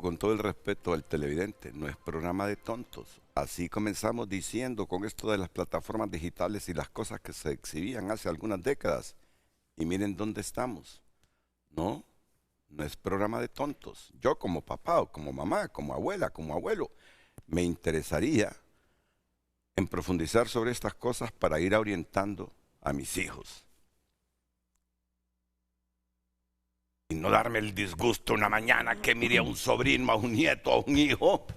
con todo el respeto al televidente, no es programa de tontos. Así comenzamos diciendo con esto de las plataformas digitales y las cosas que se exhibían hace algunas décadas. Y miren dónde estamos. No, no es programa de tontos. Yo como papá o como mamá, como abuela, como abuelo, me interesaría en profundizar sobre estas cosas para ir orientando a mis hijos. Y no darme el disgusto una mañana que mire a un sobrino, a un nieto, a un hijo,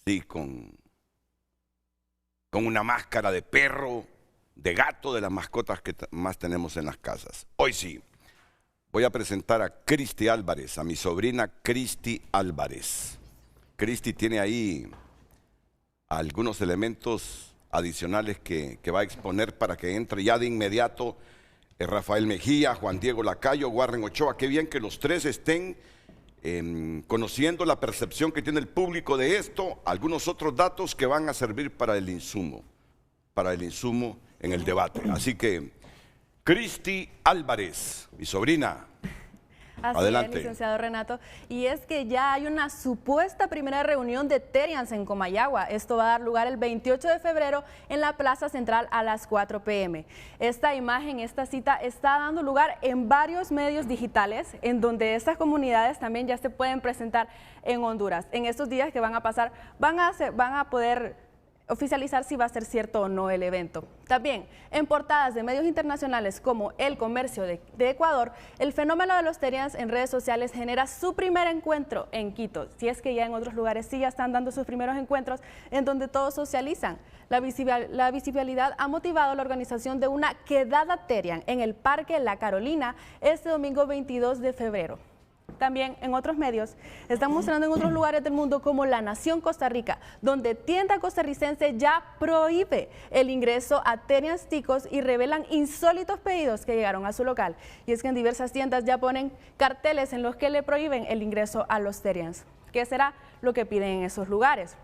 sí, con una máscara de perro, de gato, de las mascotas que más tenemos en las casas. Hoy sí, voy a presentar a Cristi Álvarez, a mi sobrina Cristi Álvarez. Cristi tiene ahí algunos elementos adicionales que va a exponer para que entre ya de inmediato Rafael Mejía, Juan Diego Lacayo, Warren Ochoa. Qué bien que los tres estén conociendo la percepción que tiene el público de esto, algunos otros datos que van a servir para el insumo en el debate. Así que, Cristi Álvarez, mi sobrina. Así adelante. Es, licenciado Renato. Y es que ya hay una supuesta primera reunión de Terians en Comayagua. Esto va a dar lugar el 28 de febrero en la Plaza Central a las 4 p.m. Esta imagen, esta cita está dando lugar en varios medios digitales, en donde estas comunidades también ya se pueden presentar en Honduras. En estos días que van a pasar, van a poder oficializar si va a ser cierto o no el evento. También, en portadas de medios internacionales como El Comercio de Ecuador, el fenómeno de los Terians en redes sociales genera su primer encuentro en Quito. Si es que ya en otros lugares sí ya están dando sus primeros encuentros en donde todos socializan. La visibilidad ha motivado la organización de una quedada Terian en el Parque La Carolina este domingo 22 de febrero. También en otros medios están mostrando en otros lugares del mundo como La Nación Costa Rica, donde tienda costarricense ya prohíbe el ingreso a Terians ticos y revelan insólitos pedidos que llegaron a su local. Y es que en diversas tiendas ya ponen carteles en los que le prohíben el ingreso a los Terians. ¿Qué será lo que piden en esos lugares?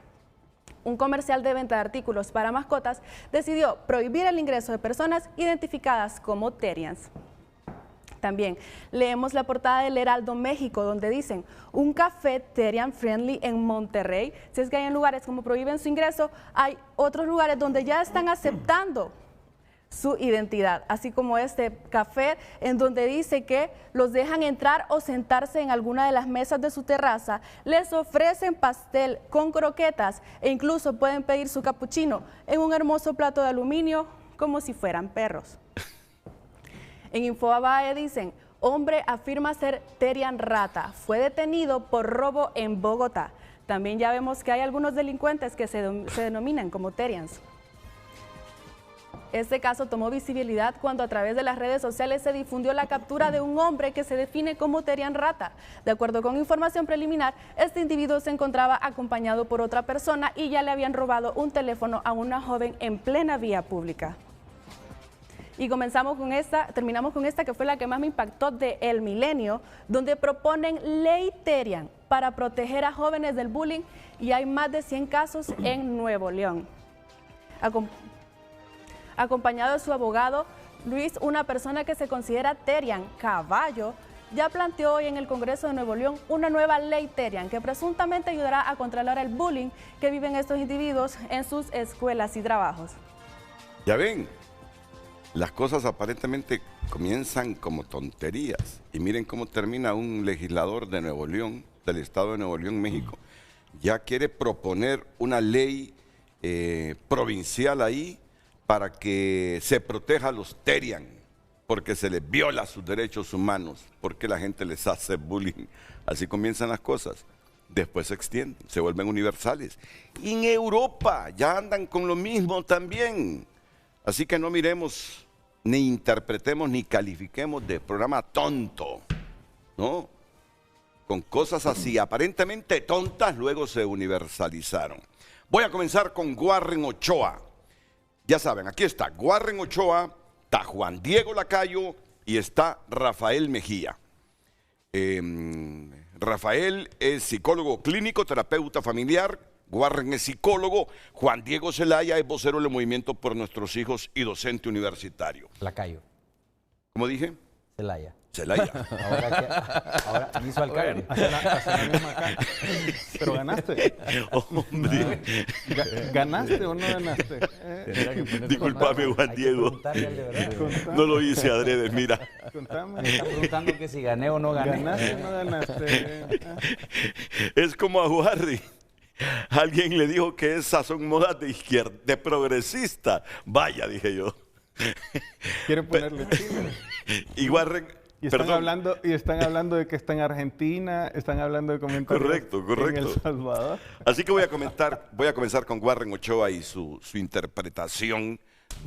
Un comercial de venta de artículos para mascotas decidió prohibir el ingreso de personas identificadas como Terians. También leemos la portada del Heraldo México, donde dicen un café Terian Friendly en Monterrey. Si es que hay en lugares como prohíben su ingreso, hay otros lugares donde ya están aceptando su identidad, así como este café en donde dice que los dejan entrar o sentarse en alguna de las mesas de su terraza, les ofrecen pastel con croquetas e incluso pueden pedir su capuchino en un hermoso plato de aluminio como si fueran perros. En Infobae dicen, hombre afirma ser Terian rata, fue detenido por robo en Bogotá. También ya vemos que hay algunos delincuentes que se denominan como Terians. Este caso tomó visibilidad cuando a través de las redes sociales se difundió la captura de un hombre que se define como Terian rata. De acuerdo con información preliminar, este individuo se encontraba acompañado por otra persona y ya le habían robado un teléfono a una joven en plena vía pública. Y terminamos con esta que fue la que más me impactó de El Milenio, donde proponen ley Terian para proteger a jóvenes del bullying y hay más de 100 casos en Nuevo León. Acompañado de su abogado, Luis, una persona que se considera Terian Caballo, ya planteó hoy en el Congreso de Nuevo León una nueva ley Terian que presuntamente ayudará a controlar el bullying que viven estos individuos en sus escuelas y trabajos. Ya ven. Las cosas aparentemente comienzan como tonterías y miren cómo termina un legislador de Nuevo León, del estado de Nuevo León, México. Ya quiere proponer una ley provincial ahí para que se proteja a los Terian, porque se les viola sus derechos humanos, porque la gente les hace bullying. Así comienzan las cosas. Después se extienden, se vuelven universales. Y en Europa ya andan con lo mismo también. Así que no miremos, ni interpretemos, ni califiquemos de programa tonto, ¿no? Con cosas así, aparentemente tontas, luego se universalizaron. Voy a comenzar con Warren Ochoa. Ya saben, aquí está Warren Ochoa, está Juan Diego Lacayo y está Rafael Mejía. Rafael es psicólogo clínico, terapeuta familiar. Warren es psicólogo, Juan Diego Zelaya es vocero del Movimiento por Nuestros Hijos y docente universitario. Lacayo. ¿Cómo dije? Zelaya. Celaya. Ahora me hizo alcalde. Hace la misma acá. Pero ganaste. Hombre. ¿Ganaste o no ganaste? Disculpame, Juan Diego. No lo hice adrede, mira. Contame. Me están preguntando que si gané o no gané. ¿Ganaste o no ganaste? Es como a Juarri. Alguien le dijo que esas son modas de izquierda, de progresista. Vaya, dije yo. Quiere ponerle Chile. Y Warren, Y están hablando de que está en Argentina, están hablando de comentarios en El Salvador. Así que voy a comenzar con Warren Ochoa y su interpretación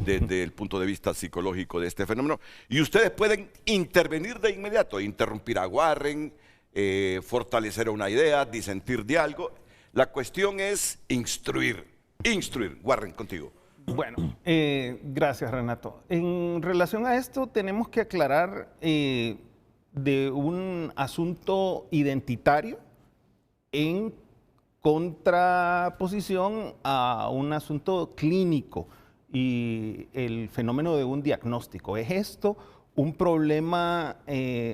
desde el punto de vista psicológico de este fenómeno. Y ustedes pueden intervenir de inmediato, interrumpir a Warren, fortalecer una idea, disentir de algo. La cuestión es instruir. Warren, contigo. Bueno, gracias, Renato. En relación a esto, tenemos que aclarar de un asunto identitario en contraposición a un asunto clínico y el fenómeno de un diagnóstico. ¿Es esto un problema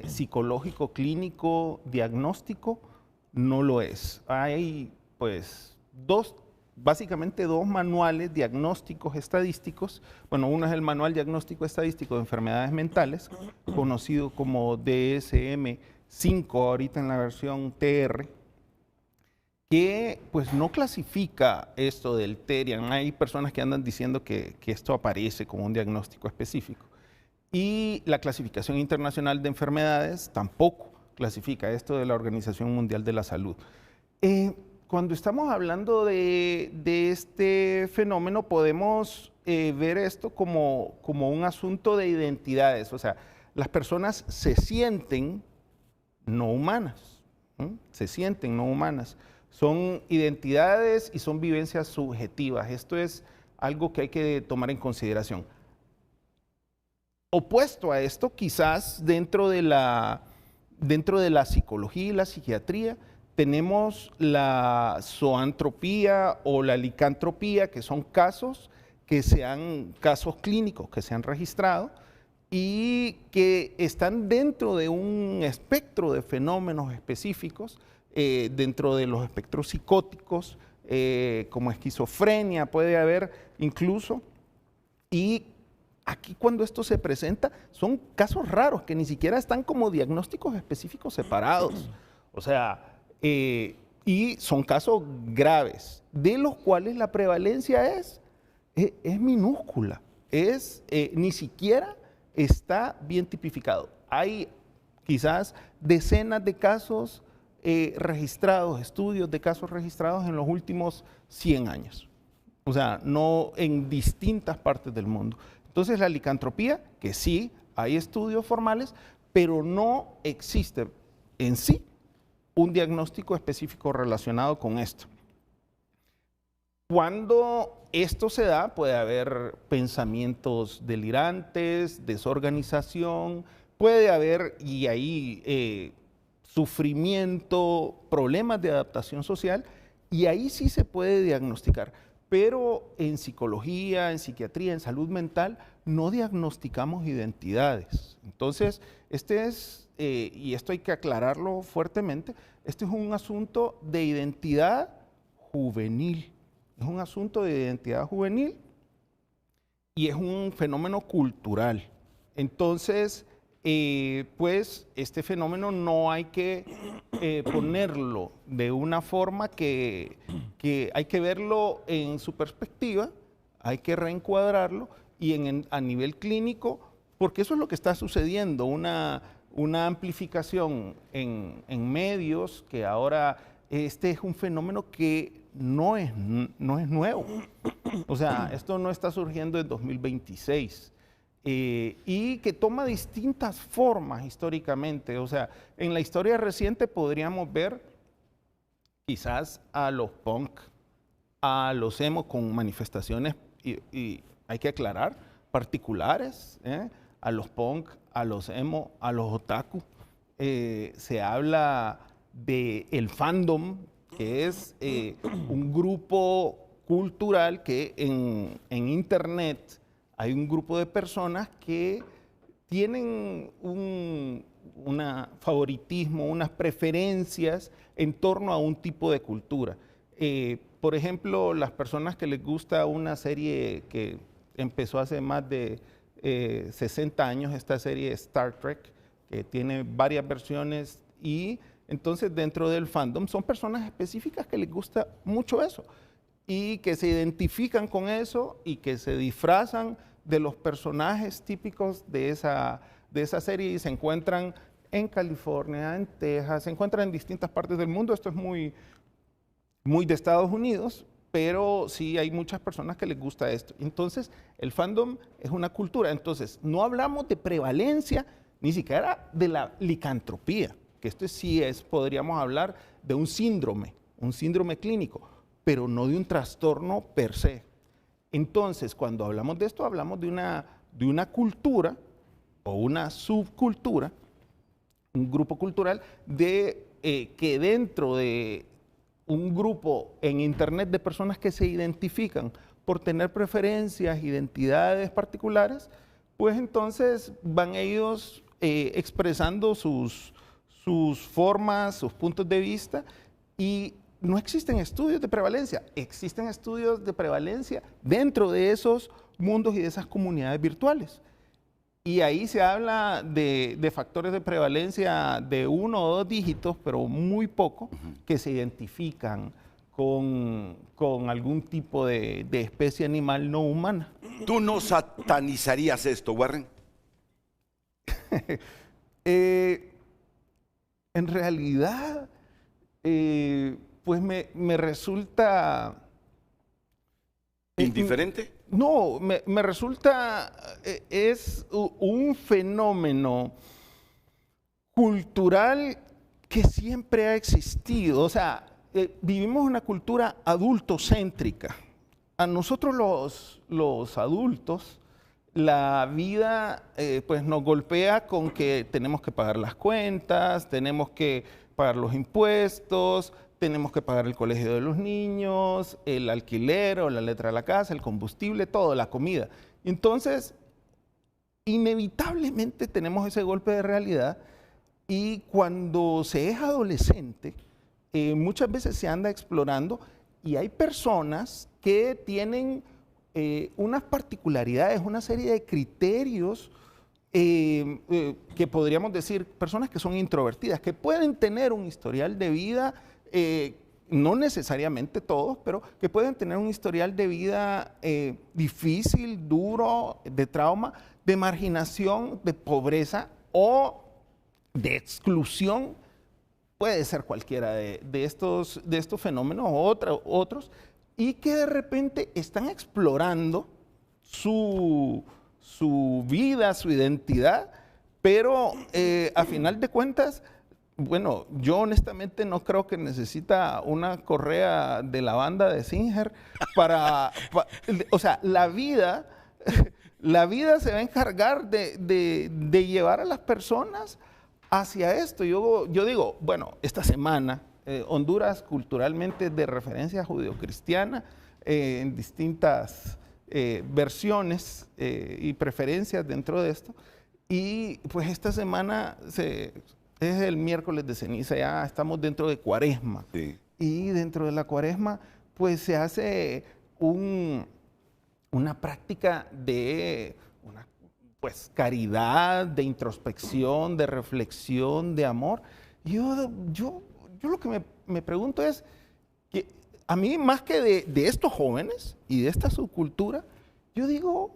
psicológico, clínico, diagnóstico? No lo es. Hay, pues, básicamente dos manuales diagnósticos estadísticos. Bueno, uno es el Manual Diagnóstico Estadístico de Enfermedades Mentales, conocido como DSM-5, ahorita en la versión TR, que pues no clasifica esto del Terian. Hay personas que andan diciendo que esto aparece como un diagnóstico específico. Y la Clasificación Internacional de Enfermedades tampoco clasifica esto de la Organización Mundial de la Salud. Cuando estamos hablando de este fenómeno, podemos ver esto como un asunto de identidades. O sea, las personas se sienten no humanas, se sienten no humanas. Son identidades y son vivencias subjetivas. Esto es algo que hay que tomar en consideración. Opuesto a esto, quizás dentro de la psicología y la psiquiatría, tenemos la zoantropía o la licantropía, que son casos clínicos que se han registrado y que están dentro de un espectro de fenómenos específicos, dentro de los espectros psicóticos, como esquizofrenia puede haber incluso, y aquí cuando esto se presenta son casos raros que ni siquiera están como diagnósticos específicos separados. O sea, y son casos graves, de los cuales la prevalencia es minúscula, ni siquiera está bien tipificado. Hay quizás decenas de casos registrados, estudios de casos registrados en los últimos 100 años. O sea, no en distintas partes del mundo. Entonces la licantropía, que sí, hay estudios formales, pero no existe en sí un diagnóstico específico relacionado con esto. Cuando esto se da, puede haber pensamientos delirantes, desorganización, puede haber, y ahí sufrimiento, problemas de adaptación social, y ahí sí se puede diagnosticar. Pero en psicología, en psiquiatría, en salud mental, no diagnosticamos identidades. Entonces, y esto hay que aclararlo fuertemente, este es un asunto de identidad juvenil. Es un asunto de identidad juvenil y es un fenómeno cultural. Entonces, pues este fenómeno no hay que ponerlo de una forma que hay que verlo en su perspectiva, hay que reencuadrarlo y a nivel clínico, porque eso es lo que está sucediendo, una amplificación en medios, que ahora este es un fenómeno que no es nuevo. O sea, esto no está surgiendo en 2026. Y que toma distintas formas históricamente. O sea, en la historia reciente podríamos ver quizás a los punk, a los emo con manifestaciones, y hay que aclarar, particulares, a los punk, a los emo, a los otaku. Se habla del fandom, que es un grupo cultural que en internet hay un grupo de personas que tienen favoritismo, unas preferencias en torno a un tipo de cultura. Por ejemplo, las personas que les gusta una serie que empezó hace más de 60 años, esta serie Star Trek, que tiene varias versiones, y entonces dentro del fandom son personas específicas que les gusta mucho eso y que se identifican con eso y que se disfrazan de los personajes típicos de esa serie y se encuentran en California, en Texas, se encuentran en distintas partes del mundo. Esto es muy de Estados Unidos, pero sí hay muchas personas que les gusta esto. Entonces, el fandom es una cultura. Entonces, no hablamos de prevalencia, ni siquiera de la licantropía, que esto sí podríamos hablar de un síndrome clínico, pero no de un trastorno per se. Entonces, cuando hablamos de esto, hablamos de una cultura o una subcultura, un grupo cultural que dentro de un grupo en Internet de personas que se identifican por tener preferencias, identidades particulares, pues entonces van ellos expresando sus formas, sus puntos de vista, y no existen estudios de prevalencia. Existen estudios de prevalencia dentro de esos mundos y de esas comunidades virtuales. Y ahí se habla de factores de prevalencia de 1 o 2 dígitos, pero muy poco, que se identifican con algún tipo de especie animal no humana. ¿Tú no satanizarías esto, Warren? En realidad, pues me resulta... ¿Indiferente? No, me resulta, es un fenómeno cultural que siempre ha existido. O sea, vivimos una cultura adultocéntrica. A nosotros los adultos, la vida pues nos golpea con que tenemos que pagar las cuentas, tenemos que pagar los impuestos, tenemos que pagar el colegio de los niños, el alquiler o la letra de la casa, el combustible, todo, la comida. Entonces, inevitablemente tenemos ese golpe de realidad, y cuando se es adolescente, muchas veces se anda explorando, y hay personas que tienen unas particularidades, una serie de criterios que podríamos decir, personas que son introvertidas, que pueden tener un historial de vida, no necesariamente todos, pero que pueden tener un historial de vida difícil, duro, de trauma, de marginación, de pobreza o de exclusión. Puede ser cualquiera de estos fenómenos o otros, y que de repente están explorando su vida, su identidad, pero a final de cuentas, bueno, yo honestamente no creo que necesita una correa de la banda de Singer o sea, la vida se va a encargar de llevar a las personas hacia esto. Yo digo, bueno, esta semana Honduras culturalmente de referencia judeocristiana en distintas versiones y preferencias dentro de esto, y pues esta semana es el miércoles de ceniza, ya estamos dentro de Cuaresma. Sí. Y dentro de la Cuaresma, pues se hace una práctica de caridad, de introspección, de reflexión, de amor. Yo lo que me pregunto es, que a mí más que de estos jóvenes y de esta subcultura, yo digo,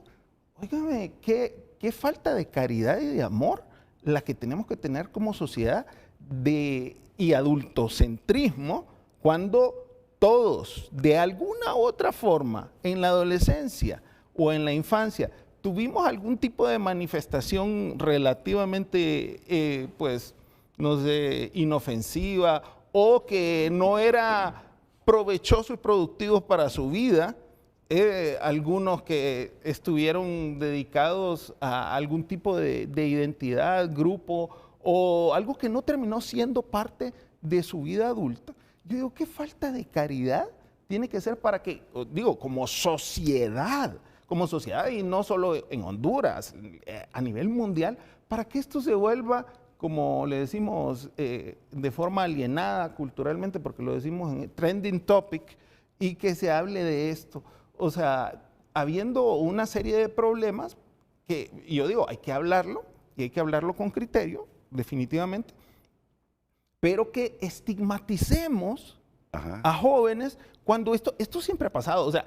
óigame, qué falta de caridad y de amor la que tenemos que tener como sociedad y adultocentrismo, cuando todos, de alguna u otra forma, en la adolescencia o en la infancia, tuvimos algún tipo de manifestación relativamente, no sé, inofensiva, o que no era provechoso y productivo para su vida. Algunos que estuvieron dedicados a algún tipo de identidad, grupo, o algo que no terminó siendo parte de su vida adulta. Yo digo, ¿qué falta de caridad tiene que ser para que, digo, como sociedad, y no solo en Honduras, a nivel mundial, para que esto se vuelva como le decimos, de forma alienada culturalmente, porque lo decimos en trending topic, y que se hable de esto. O sea, habiendo una serie de problemas que, yo digo, hay que hablarlo, y hay que hablarlo con criterio, definitivamente, pero que estigmaticemos a jóvenes cuando esto siempre ha pasado. O sea,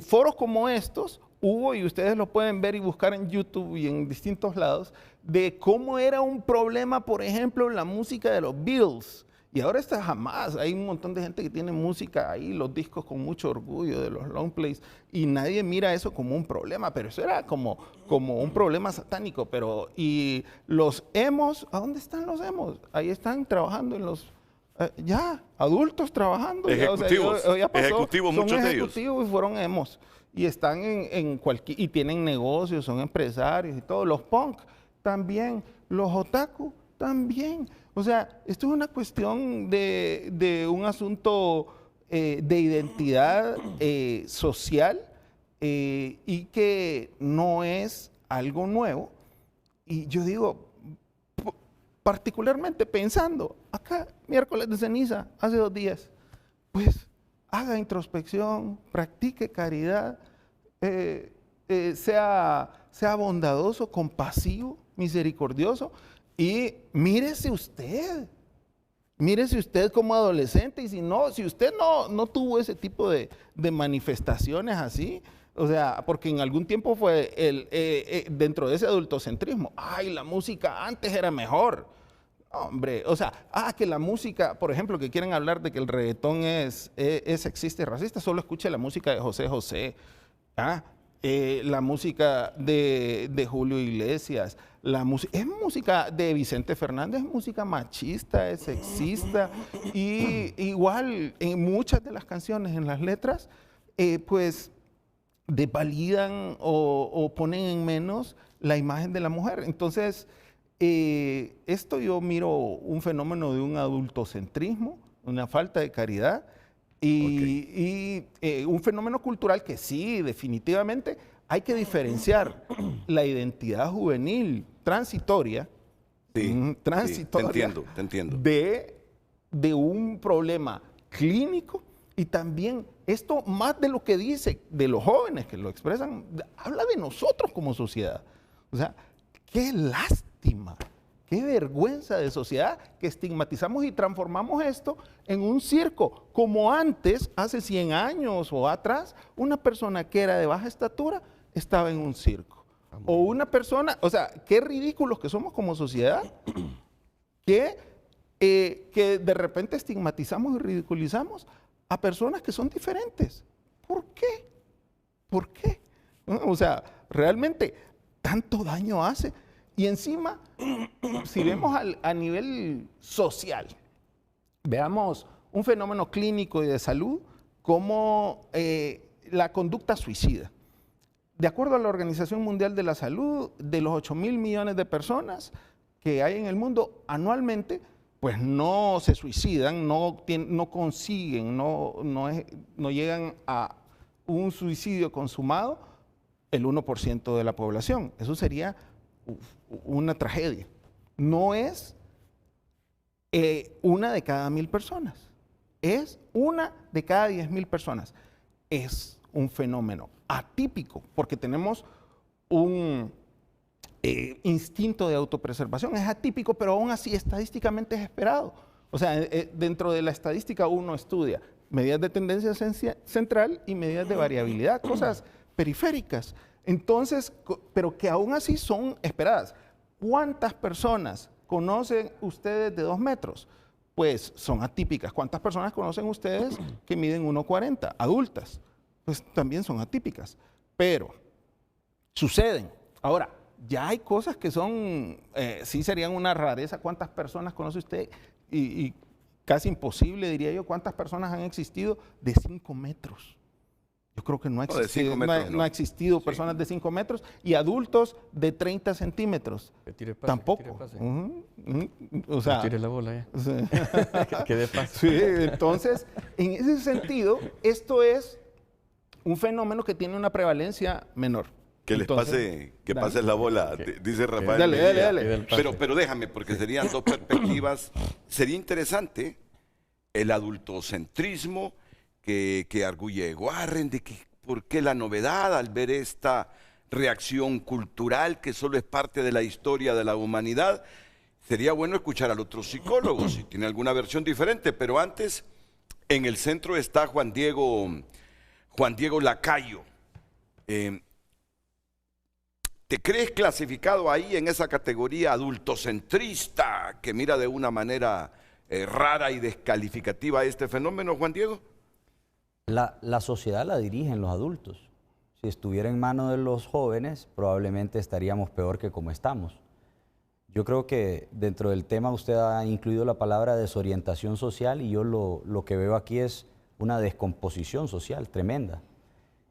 foros como estos hubo, y ustedes lo pueden ver y buscar en YouTube y en distintos lados, de cómo era un problema, por ejemplo, la música de los Beatles. Y ahora está jamás. Hay un montón de gente que tiene música ahí, los discos con mucho orgullo de los long plays, y nadie mira eso como un problema, pero eso era como un problema satánico. Y los emos, ¿a dónde están los emos? Ahí están trabajando en los... ya, adultos trabajando. Ejecutivos, ya pasó. ejecutivos, Son muchos de ellos. ejecutivos y fueron emos. Y están y tienen negocios, son empresarios y todo. Los punk también, los otaku también. O sea, esto es una cuestión de un asunto de identidad social y que no es algo nuevo. Y yo digo, particularmente pensando, acá, miércoles de ceniza, hace 2 días, pues haga introspección, practique caridad, sea bondadoso, compasivo, misericordioso, y mírese usted como adolescente, y si usted no tuvo ese tipo de manifestaciones así, o sea, porque en algún tiempo fue dentro de ese adultocentrismo, ay, la música antes era mejor. Hombre, o sea, que la música, por ejemplo, que quieren hablar de que el reggaetón es sexista y racista, solo escuche la música de José José, la música de Julio Iglesias, es música de Vicente Fernández, es música machista, es sexista, y igual en muchas de las canciones, en las letras, pues desvalidan o ponen en menos la imagen de la mujer. Entonces, esto yo miro un fenómeno de un adultocentrismo, una falta de caridad y un fenómeno cultural que sí, definitivamente hay que diferenciar la identidad juvenil transitoria, transitoria, te entiendo. De un problema clínico, y también esto, más de lo que dice de los jóvenes que lo expresan, habla de nosotros como sociedad. O sea, qué lástima, qué vergüenza de sociedad que estigmatizamos y transformamos esto en un circo, como antes, hace 100 años o atrás, una persona que era de baja estatura estaba en un circo. O una persona, o sea, qué ridículos que somos como sociedad, que de repente estigmatizamos y ridiculizamos a personas que son diferentes. ¿Por qué? ¿Por qué? O sea, realmente tanto daño hace. Y encima, si vemos a nivel social, veamos un fenómeno clínico y de salud como la conducta suicida. De acuerdo a la Organización Mundial de la Salud, de los 8.000 millones de personas que hay en el mundo anualmente, pues no se suicidan, no consiguen, no llegan a un suicidio consumado el 1% de la población. Eso sería una tragedia. No es una de cada 1.000 personas, es una de cada 10.000 personas. Es un fenómeno atípico porque tenemos un instinto de autopreservación. Es atípico, pero aún así estadísticamente es esperado. O sea, dentro de la estadística uno estudia medidas de tendencia central y medidas de variabilidad, cosas periféricas. Entonces, pero que aún así son esperadas. ¿Cuántas personas conocen ustedes de 2 metros? Pues son atípicas. ¿Cuántas personas conocen ustedes que miden 1,40? Adultas. Pues también son atípicas. Pero suceden. Ahora, ya hay cosas que son, sí serían una rareza. ¿Cuántas personas conoce usted? Y casi imposible, diría yo, ¿cuántas personas han existido de 5 metros? Yo creo que no ha existido, no ha existido personas de 5 metros y adultos de 30 centímetros. Que tire pase, tampoco. Que tire pase. O sea, que tire la bola ya. Sí. Que dé pase. Sí, entonces, en ese sentido, esto es un fenómeno que tiene una prevalencia menor. Que les pase, que pases la bola, dice Rafael. Dale, dale, Mejía. dale. Pero déjame, porque serían dos perspectivas. Sería interesante el adultocentrismo que arguye Warren, de que por qué la novedad al ver esta reacción cultural que solo es parte de la historia de la humanidad. Sería bueno escuchar al otro psicólogo, si tiene alguna versión diferente, pero antes, en el centro está Juan Diego Lacayo. ¿Te crees clasificado ahí en esa categoría adultocentrista que mira de una manera rara y descalificativa este fenómeno, Juan Diego? La sociedad la dirigen los adultos. Si estuviera en manos de los jóvenes, probablemente estaríamos peor que como estamos. Yo creo que dentro del tema usted ha incluido la palabra desorientación social y yo lo que veo aquí es una descomposición social tremenda.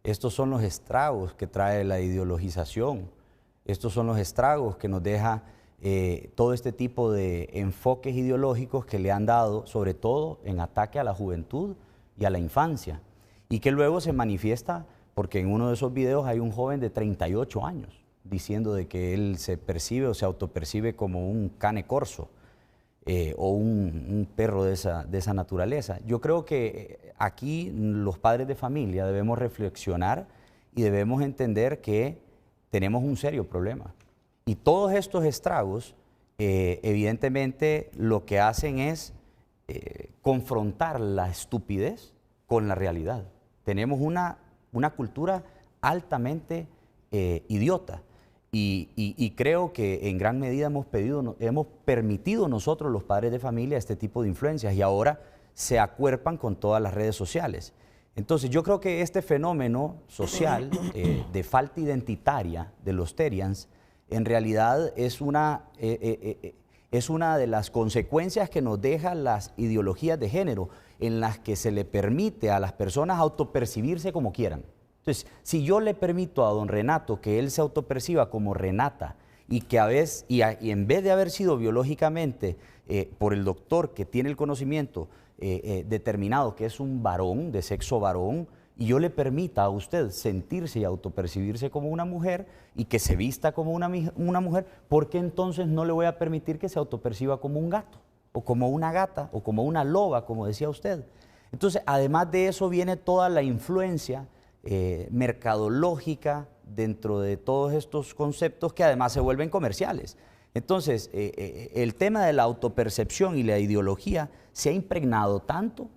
Estos son los estragos que trae la ideologización. Estos son los estragos que nos deja todo este tipo de enfoques ideológicos que le han dado, sobre todo en ataque a la juventud y a la infancia, y que luego se manifiesta porque en uno de esos videos hay un joven de 38 años diciendo de que él se percibe o se autopercibe como un cane corso o un perro de esa naturaleza. Yo creo que aquí los padres de familia debemos reflexionar y debemos entender que tenemos un serio problema. Y todos estos estragos, evidentemente, lo que hacen es confrontar la estupidez con la realidad. Tenemos una cultura altamente idiota y creo que en gran medida hemos permitido nosotros, los padres de familia, este tipo de influencias y ahora se acuerpan con todas las redes sociales. Entonces yo creo que este fenómeno social de falta identitaria de los Terians en realidad es una de las consecuencias que nos dejan las ideologías de género en las que se le permite a las personas autopercibirse como quieran. Entonces, si yo le permito a don Renato que él se autoperciba como Renata y que y en vez de haber sido biológicamente por el doctor que tiene el conocimiento determinado que es un varón, de sexo varón, y yo le permita a usted sentirse y autopercibirse como una mujer y que se vista como una mujer, ¿por qué entonces no le voy a permitir que se autoperciba como un gato, o como una gata, o como una loba, como decía usted? Entonces, además de eso viene toda la influencia mercadológica dentro de todos estos conceptos que además se vuelven comerciales. Entonces, el tema de la autopercepción y la ideología se ha impregnado tanto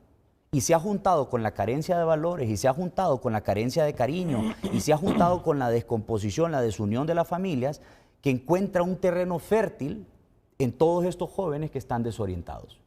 y se ha juntado con la carencia de valores y se ha juntado con la carencia de cariño y se ha juntado con la descomposición, la desunión de las familias, que encuentra un terreno fértil en todos estos jóvenes que están desorientados.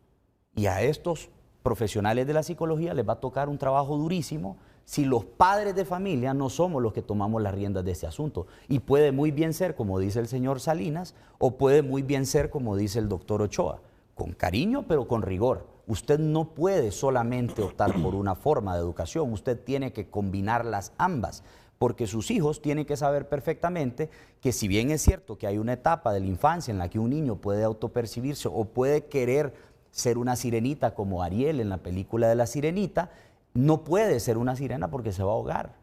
Y a estos profesionales de la psicología les va a tocar un trabajo durísimo si los padres de familia no somos los que tomamos las riendas de este asunto. Y puede muy bien ser, como dice el señor Salinas, o puede muy bien ser, como dice el doctor Ochoa, con cariño pero con rigor. Usted no puede solamente optar por una forma de educación, usted tiene que combinarlas ambas, porque sus hijos tienen que saber perfectamente que si bien es cierto que hay una etapa de la infancia en la que un niño puede autopercibirse o puede querer ser una sirenita como Ariel en la película de La Sirenita, no puede ser una sirena porque se va a ahogar.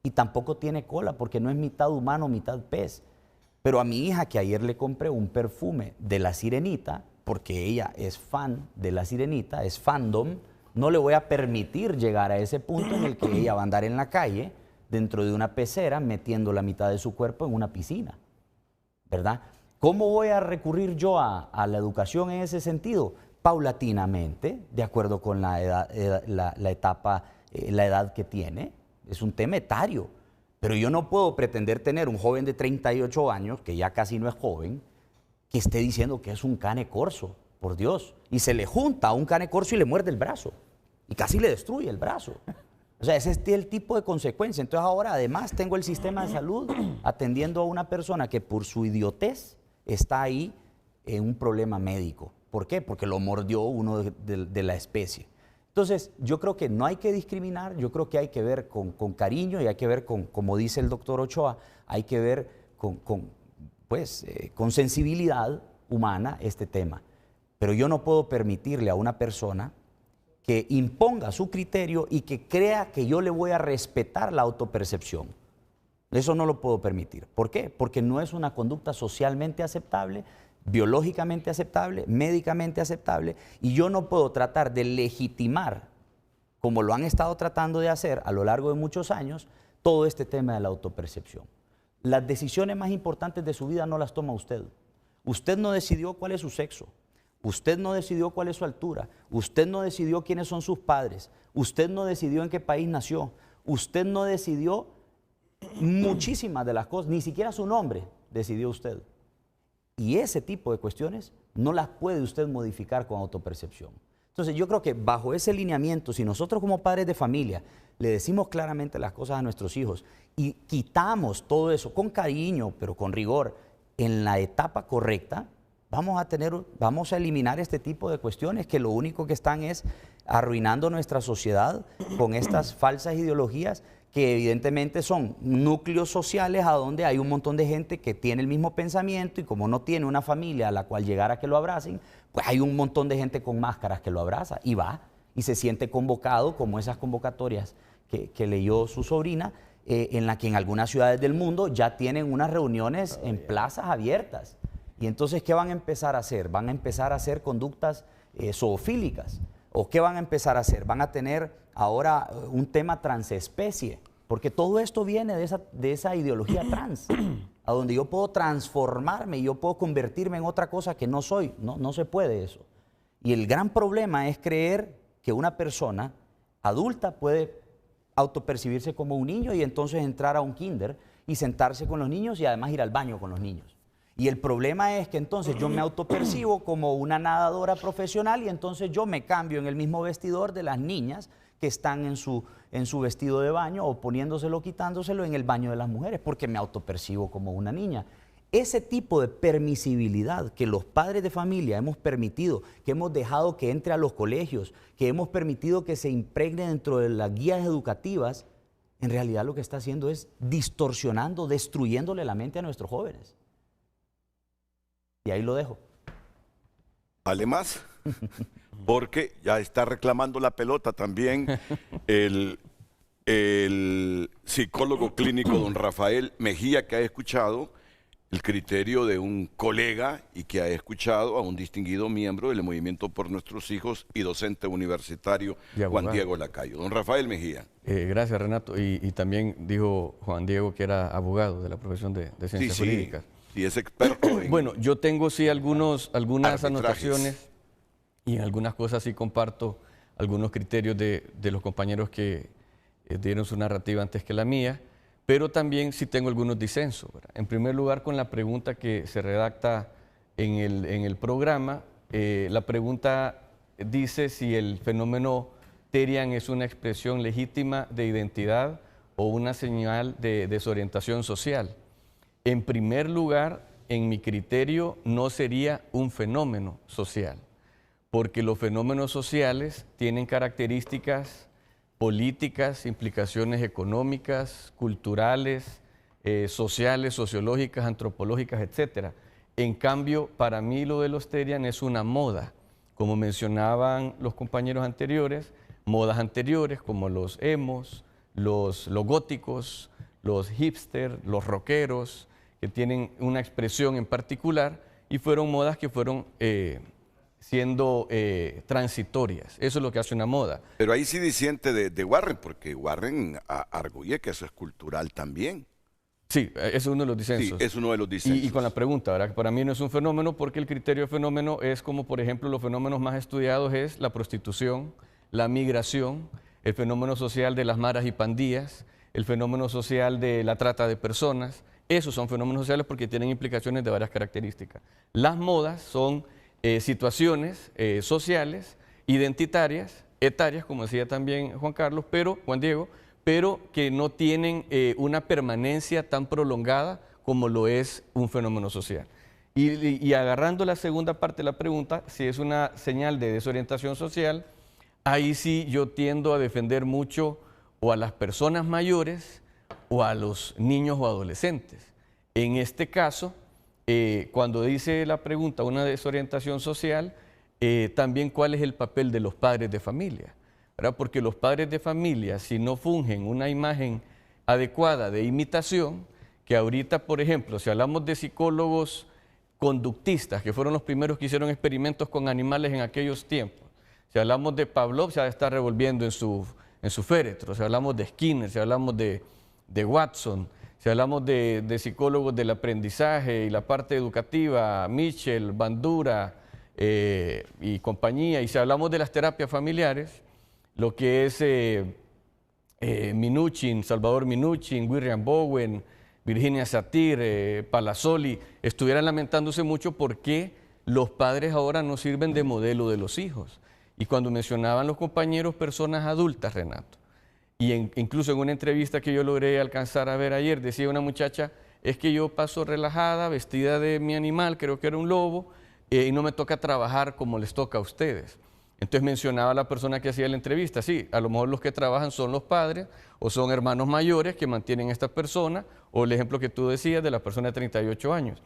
Y tampoco tiene cola porque no es mitad humano, mitad pez. Pero a mi hija, que ayer le compré un perfume de La Sirenita, porque ella es fan de La Sirenita, es fandom, no le voy a permitir llegar a ese punto en el que ella va a andar en la calle, dentro de una pecera, metiendo la mitad de su cuerpo en una piscina, ¿verdad? ¿Cómo voy a recurrir yo a la educación en ese sentido? Paulatinamente, de acuerdo con la edad que tiene. Es un tema etario. Pero yo no puedo pretender tener un joven de 38 años, que ya casi no es joven, que esté diciendo que es un cane corso, por Dios. Y se le junta a un cane corso y le muerde el brazo. Y casi le destruye el brazo. O sea, ese es el tipo de consecuencia. Entonces ahora además tengo el sistema de salud atendiendo a una persona que por su idiotez está ahí en un problema médico. ¿Por qué? Porque lo mordió uno de la especie. Entonces, yo creo que no hay que discriminar, yo creo que hay que ver con cariño y hay que ver con, como dice el doctor Ochoa, hay que ver con sensibilidad humana este tema. Pero yo no puedo permitirle a una persona que imponga su criterio y que crea que yo le voy a respetar la autopercepción. Eso no lo puedo permitir. ¿Por qué? Porque no es una conducta socialmente aceptable, biológicamente aceptable, médicamente aceptable, y yo no puedo tratar de legitimar, como lo han estado tratando de hacer a lo largo de muchos años, todo este tema de la autopercepción. Las decisiones más importantes de su vida no las toma usted. Usted no decidió cuál es su sexo. Usted no decidió cuál es su altura. Usted no decidió quiénes son sus padres. Usted no decidió en qué país nació. Usted no decidió muchísimas de las cosas, ni siquiera su nombre decidió usted. Y ese tipo de cuestiones no las puede usted modificar con autopercepción. Entonces yo creo que bajo ese lineamiento, si nosotros como padres de familia le decimos claramente las cosas a nuestros hijos y quitamos todo eso con cariño, pero con rigor, en la etapa correcta, vamos a eliminar este tipo de cuestiones que lo único que están es arruinando nuestra sociedad con estas falsas ideologías que evidentemente son núcleos sociales a donde hay un montón de gente que tiene el mismo pensamiento y como no tiene una familia a la cual llegar a que lo abracen, pues hay un montón de gente con máscaras que lo abraza y va y se siente convocado como esas convocatorias que leyó su sobrina, en la que en algunas ciudades del mundo ya tienen unas reuniones en plazas abiertas. Y entonces, ¿qué van a empezar a hacer? Van a empezar a hacer conductas zoofílicas. ¿O qué van a empezar a hacer? Van a tener ahora un tema transespecie, porque todo esto viene de esa ideología trans, a donde yo puedo transformarme y yo puedo convertirme en otra cosa que no soy. No se puede eso. Y el gran problema es creer que una persona adulta puede autopercibirse como un niño y entonces entrar a un kinder y sentarse con los niños y además ir al baño con los niños. Y el problema es que entonces yo me autopercibo como una nadadora profesional y entonces yo me cambio en el mismo vestidor de las niñas que están en su vestido de baño o poniéndoselo o quitándoselo en el baño de las mujeres porque me autopercibo como una niña. Ese tipo de permisibilidad que los padres de familia hemos permitido, que hemos dejado que entre a los colegios, que hemos permitido que se impregne dentro de las guías educativas, en realidad lo que está haciendo es distorsionando, destruyéndole la mente a nuestros jóvenes. Y ahí lo dejo. ¿Vale más? Porque ya está reclamando la pelota también el psicólogo clínico don Rafael Mejía, que ha escuchado el criterio de un colega y que ha escuchado a un distinguido miembro del Movimiento por Nuestros Hijos y docente universitario Juan Diego Lacayo. Don Rafael Mejía. Gracias, Renato. Y también dijo Juan Diego que era abogado de la profesión de ciencias jurídicas. Sí, es experto en... Bueno, yo tengo sí algunas anotaciones y en algunas cosas sí comparto algunos criterios de los compañeros que dieron su narrativa antes que la mía, pero también sí tengo algunos disensos, ¿verdad? En primer lugar, con la pregunta que se redacta en el programa, la pregunta dice si el fenómeno Terian es una expresión legítima de identidad o una señal de desorientación social. En primer lugar, en mi criterio, no sería un fenómeno social, porque los fenómenos sociales tienen características políticas, implicaciones económicas, culturales, sociales, sociológicas, antropológicas, etc. En cambio, para mí lo de los Terian es una moda, como mencionaban los compañeros anteriores, modas anteriores como los emos, los góticos, los hipsters, los rockeros, que tienen una expresión en particular y fueron modas que fueron siendo transitorias. Eso es lo que hace una moda. Pero ahí sí disiente de Warren, porque Warren arguye que eso es cultural también. Sí, es uno de los disensos. Sí, es uno de los disensos. Y con la pregunta, ¿verdad? Para mí no es un fenómeno porque el criterio de fenómeno es como, por ejemplo, los fenómenos más estudiados es la prostitución, la migración, el fenómeno social de las maras y pandillas, el fenómeno social de la trata de personas. Esos son fenómenos sociales porque tienen implicaciones de varias características. Las modas son situaciones sociales, identitarias, etarias, como decía también Juan Diego, pero que no tienen una permanencia tan prolongada como lo es un fenómeno social. Y agarrando la segunda parte de la pregunta, si es una señal de desorientación social, ahí sí yo tiendo a defender mucho o a las personas mayores o a los niños o adolescentes. En este caso, cuando dice la pregunta una desorientación social, también cuál es el papel de los padres de familia, ¿verdad? Porque los padres de familia, si no fungen una imagen adecuada de imitación, que ahorita, por ejemplo, si hablamos de psicólogos conductistas, que fueron los primeros que hicieron experimentos con animales en aquellos tiempos, si hablamos de Pavlov, se está revolviendo en su féretro, si hablamos de Skinner, si hablamos de Watson, si hablamos de psicólogos del aprendizaje y la parte educativa, Mitchell, Bandura y compañía, y si hablamos de las terapias familiares, lo que es Minuchin, Salvador Minuchin, William Bowen, Virginia Satir, Palazzoli, estuvieran lamentándose mucho porque los padres ahora no sirven de modelo de los hijos. Y cuando mencionaban los compañeros personas adultas, Renato, y incluso en una entrevista que yo logré alcanzar a ver ayer, decía una muchacha, es que yo paso relajada, vestida de mi animal, creo que era un lobo, y no me toca trabajar como les toca a ustedes. Entonces mencionaba a la persona que hacía la entrevista, sí, a lo mejor los que trabajan son los padres o son hermanos mayores que mantienen a esta persona, o el ejemplo que tú decías de la persona de 38 años.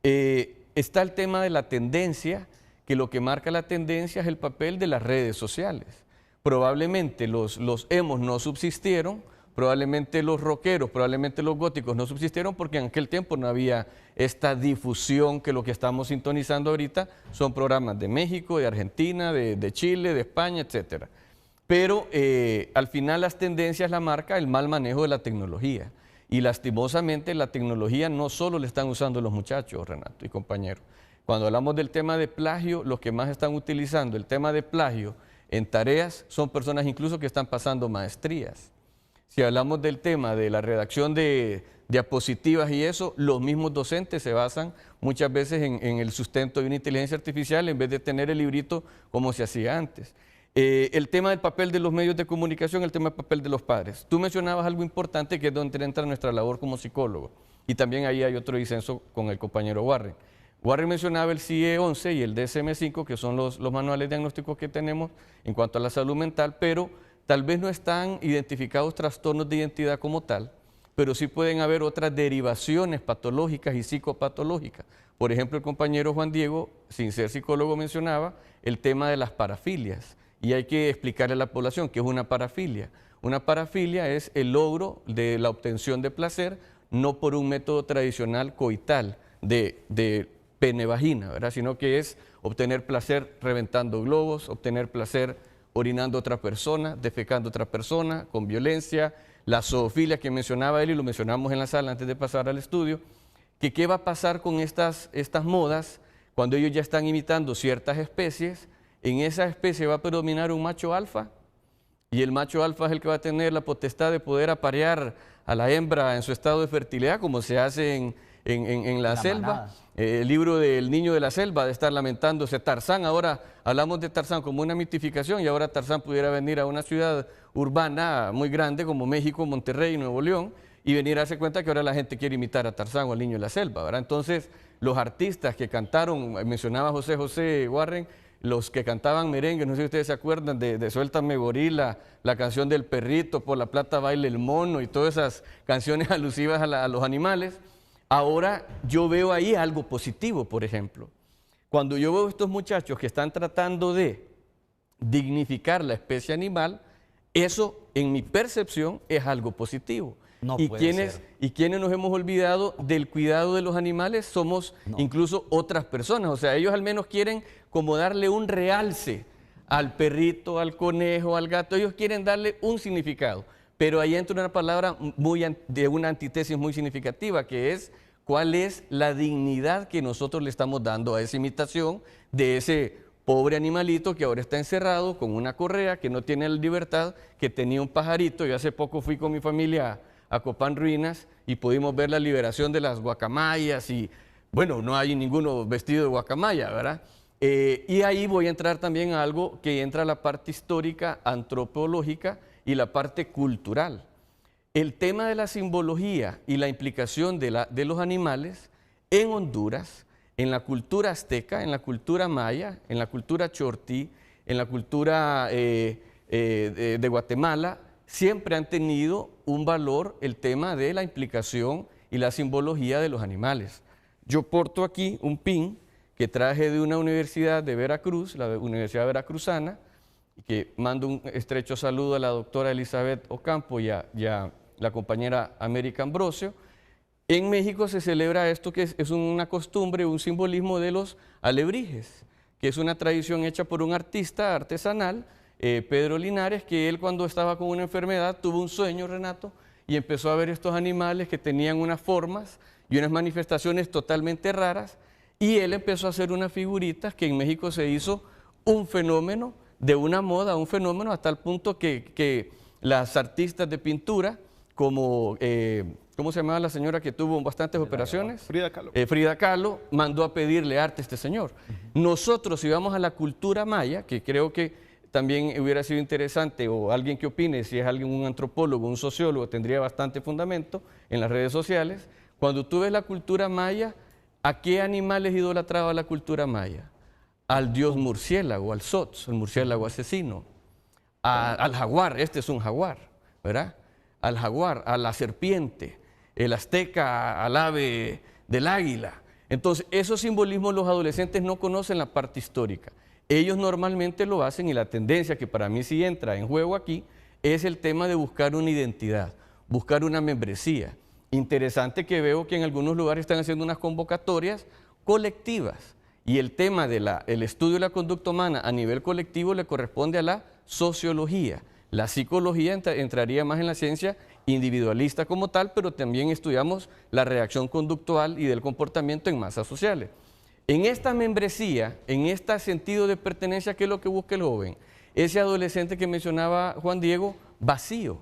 Está el tema de la tendencia, que lo que marca la tendencia es el papel de las redes sociales. Probablemente los emos no subsistieron, probablemente los rockeros, probablemente los góticos no subsistieron porque en aquel tiempo no había esta difusión que lo que estamos sintonizando ahorita son programas de México, de Argentina, de Chile, de España, etc. Pero al final las tendencias la marca el mal manejo de la tecnología. Y lastimosamente la tecnología no solo le están usando los muchachos, Renato y compañeros. Cuando hablamos del tema de plagio, los que más están utilizando el tema de plagio en tareas son personas incluso que están pasando maestrías. Si hablamos del tema de la redacción de diapositivas y eso, los mismos docentes se basan muchas veces en el sustento de una inteligencia artificial en vez de tener el librito como se hacía antes. El tema del papel de los medios de comunicación, el tema del papel de los padres. Tú mencionabas algo importante que es donde entra nuestra labor como psicólogo. Y también ahí hay otro disenso con el compañero Warren. Warren mencionaba el CIE-11 y el DSM-5, que son los manuales diagnósticos que tenemos en cuanto a la salud mental, pero tal vez no están identificados trastornos de identidad como tal, pero sí pueden haber otras derivaciones patológicas y psicopatológicas. Por ejemplo, el compañero Juan Diego, sin ser psicólogo, mencionaba el tema de las parafilias. Y hay que explicarle a la población qué es una parafilia. Una parafilia es el logro de la obtención de placer, no por un método tradicional coital de pene-vagina, ¿verdad? Sino que es obtener placer reventando globos, obtener placer orinando a otra persona, defecando a otra persona, con violencia, la zoofilia que mencionaba él y lo mencionamos en la sala antes de pasar al estudio, que qué va a pasar con estas modas cuando ellos ya están imitando ciertas especies. En esa especie va a predominar un macho alfa y el macho alfa es el que va a tener la potestad de poder aparear a la hembra en su estado de fertilidad, como se hace en la selva. El libro del niño de la selva de estar lamentándose. Tarzán, ahora hablamos de Tarzán como una mitificación y ahora Tarzán pudiera venir a una ciudad urbana muy grande como México, Monterrey, Nuevo León y venir a darse cuenta que ahora la gente quiere imitar a Tarzán o al niño de la selva, ¿verdad? Entonces, los artistas que cantaron, mencionaba José Warren, los que cantaban merengue, no sé si ustedes se acuerdan de Suéltame Gorila, la canción del perrito, Por la plata baila el mono y todas esas canciones alusivas a los animales. Ahora yo veo ahí algo positivo, por ejemplo. Cuando yo veo a estos muchachos que están tratando de dignificar la especie animal, eso en mi percepción es algo positivo. No y puede ser. quienes nos hemos olvidado del cuidado de los animales somos incluso otras personas. O sea, ellos al menos quieren como darle un realce al perrito, al conejo, al gato. Ellos quieren darle un significado. Pero ahí entra una palabra de una antítesis muy significativa, que es cuál es la dignidad que nosotros le estamos dando a esa imitación de ese pobre animalito que ahora está encerrado con una correa, que no tiene la libertad, que tenía un pajarito. Yo hace poco fui con mi familia a Copán Ruinas y pudimos ver la liberación de las guacamayas y, bueno, no hay ninguno vestido de guacamaya, ¿verdad? Y ahí voy a entrar también a algo que entra a la parte histórica, antropológica y la parte cultural. El tema de la simbología y la implicación de los animales en Honduras, en la cultura azteca, en la cultura maya, en la cultura chortí, en la cultura de Guatemala, siempre han tenido un valor el tema de la implicación y la simbología de los animales. Yo porto aquí un pin que traje de una universidad de Veracruz, la Universidad Veracruzana, y que mando un estrecho saludo a la doctora Elizabeth Ocampo y a la compañera América Ambrosio. En México se celebra esto que es una costumbre, un simbolismo de los alebrijes, que es una tradición hecha por un artista artesanal, Pedro Linares, que él cuando estaba con una enfermedad tuvo un sueño, Renato, y empezó a ver estos animales que tenían unas formas y unas manifestaciones totalmente raras, y él empezó a hacer unas figuritas que en México se hizo un fenómeno de una moda, un fenómeno hasta el punto que las artistas de pintura, como, ¿cómo se llamaba la señora que tuvo bastantes operaciones? Frida Kahlo. Frida Kahlo mandó a pedirle arte a este señor. Nosotros, si vamos a la cultura maya, que creo que también hubiera sido interesante, o alguien que opine, si es alguien, un antropólogo, un sociólogo, tendría bastante fundamento en las redes sociales. Cuando tú ves la cultura maya, ¿a qué animales idolatraba la cultura maya? Al dios murciélago, al Sotz, el murciélago asesino, al jaguar, este es un jaguar, ¿verdad? Al jaguar, a la serpiente, el azteca, al ave del águila. Entonces, esos simbolismos los adolescentes no conocen la parte histórica. Ellos normalmente lo hacen y la tendencia que para mí sí entra en juego aquí es el tema de buscar una identidad, buscar una membresía. Interesante que veo que en algunos lugares están haciendo unas convocatorias colectivas y el tema del estudio de la conducta humana a nivel colectivo le corresponde a la sociología. La psicología entraría más en la ciencia individualista como tal, pero también estudiamos la reacción conductual y del comportamiento en masas sociales. En esta membresía, en este sentido de pertenencia, ¿qué es lo que busca el joven? Ese adolescente que mencionaba Juan Diego, vacío.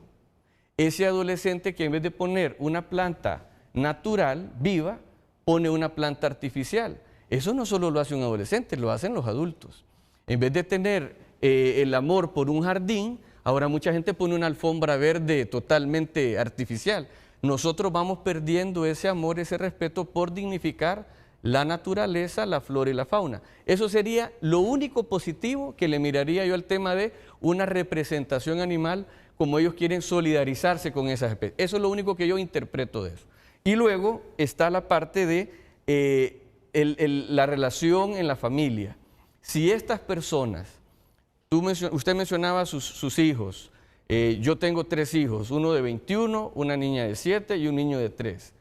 Ese adolescente que en vez de poner una planta natural, viva, pone una planta artificial. Eso no solo lo hace un adolescente, lo hacen los adultos. En vez de tener el amor por un jardín, ahora mucha gente pone una alfombra verde totalmente artificial. Nosotros vamos perdiendo ese amor, ese respeto por dignificar la naturaleza, la flora y la fauna. Eso sería lo único positivo que le miraría yo al tema de una representación animal, como ellos quieren solidarizarse con esas especies. Eso es lo único que yo interpreto de eso. Y luego está la parte de la relación en la familia. Si estas personas, usted mencionaba sus hijos, yo tengo 3 hijos, uno de 21, una niña de 7 y un niño de 3.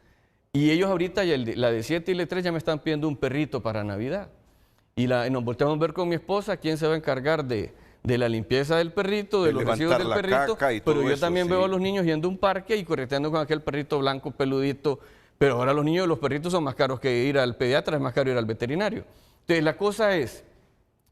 Y ellos ahorita, la de 7 y la de 3 ya me están pidiendo un perrito para Navidad. Y nos volteamos a ver con mi esposa quién se va a encargar de la limpieza del perrito, de los residuos del perrito. Pero yo también veo a los niños yendo a un parque y correteando con aquel perrito blanco peludito. Pero ahora los perritos son más caros que ir al pediatra, es más caro ir al veterinario. Entonces la cosa es,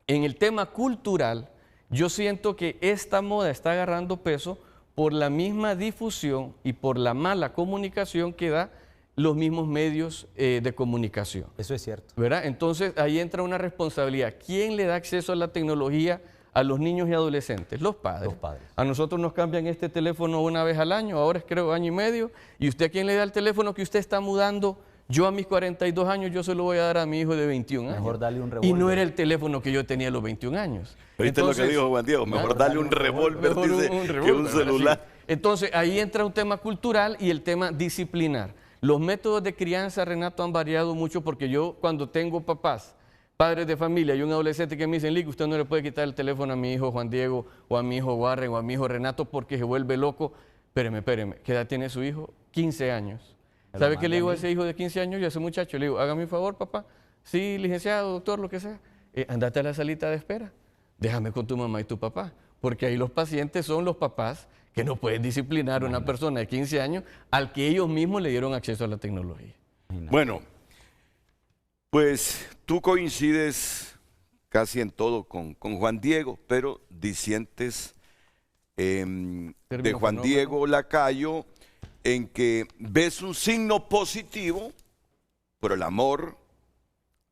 en el tema cultural, yo siento que esta moda está agarrando peso por la misma difusión y por la mala comunicación que da los mismos medios de comunicación. Eso es cierto. ¿Verdad? Entonces ahí entra una responsabilidad. ¿Quién le da acceso a la tecnología a los niños y adolescentes? Los padres. Los padres. A nosotros nos cambian este teléfono una vez al año, ahora es creo año y medio. ¿Y usted a quién le da el teléfono que usted está mudando? Yo a mis 42 años, yo se lo voy a dar a mi hijo de 21 años. Mejor darle un revólver. Y no era el teléfono que yo tenía a los 21 años. ¿Viste lo que dijo Juan Diego? Mejor darle un revólver, dice, que un celular. Sí. Entonces, ahí entra un tema cultural y el tema disciplinar. Los métodos de crianza, Renato, han variado mucho porque yo cuando tengo papás, padres de familia y un adolescente que me dicen, Lick, usted no le puede quitar el teléfono a mi hijo Juan Diego o a mi hijo Warren o a mi hijo Renato porque se vuelve loco. Espéreme, ¿qué edad tiene su hijo? 15 años. ¿Sabe qué le digo a ese hijo de 15 años y a ese muchacho? Le digo, hágame un favor, papá. Sí, licenciado, doctor, lo que sea. Andate a la salita de espera. Déjame con tu mamá y tu papá. Porque ahí los pacientes son los papás que no pueden disciplinar a una persona de 15 años al que ellos mismos le dieron acceso a la tecnología. Bueno, pues tú coincides casi en todo con Juan Diego, pero disientes de Juan Diego Lacayo en que ves un signo positivo por el amor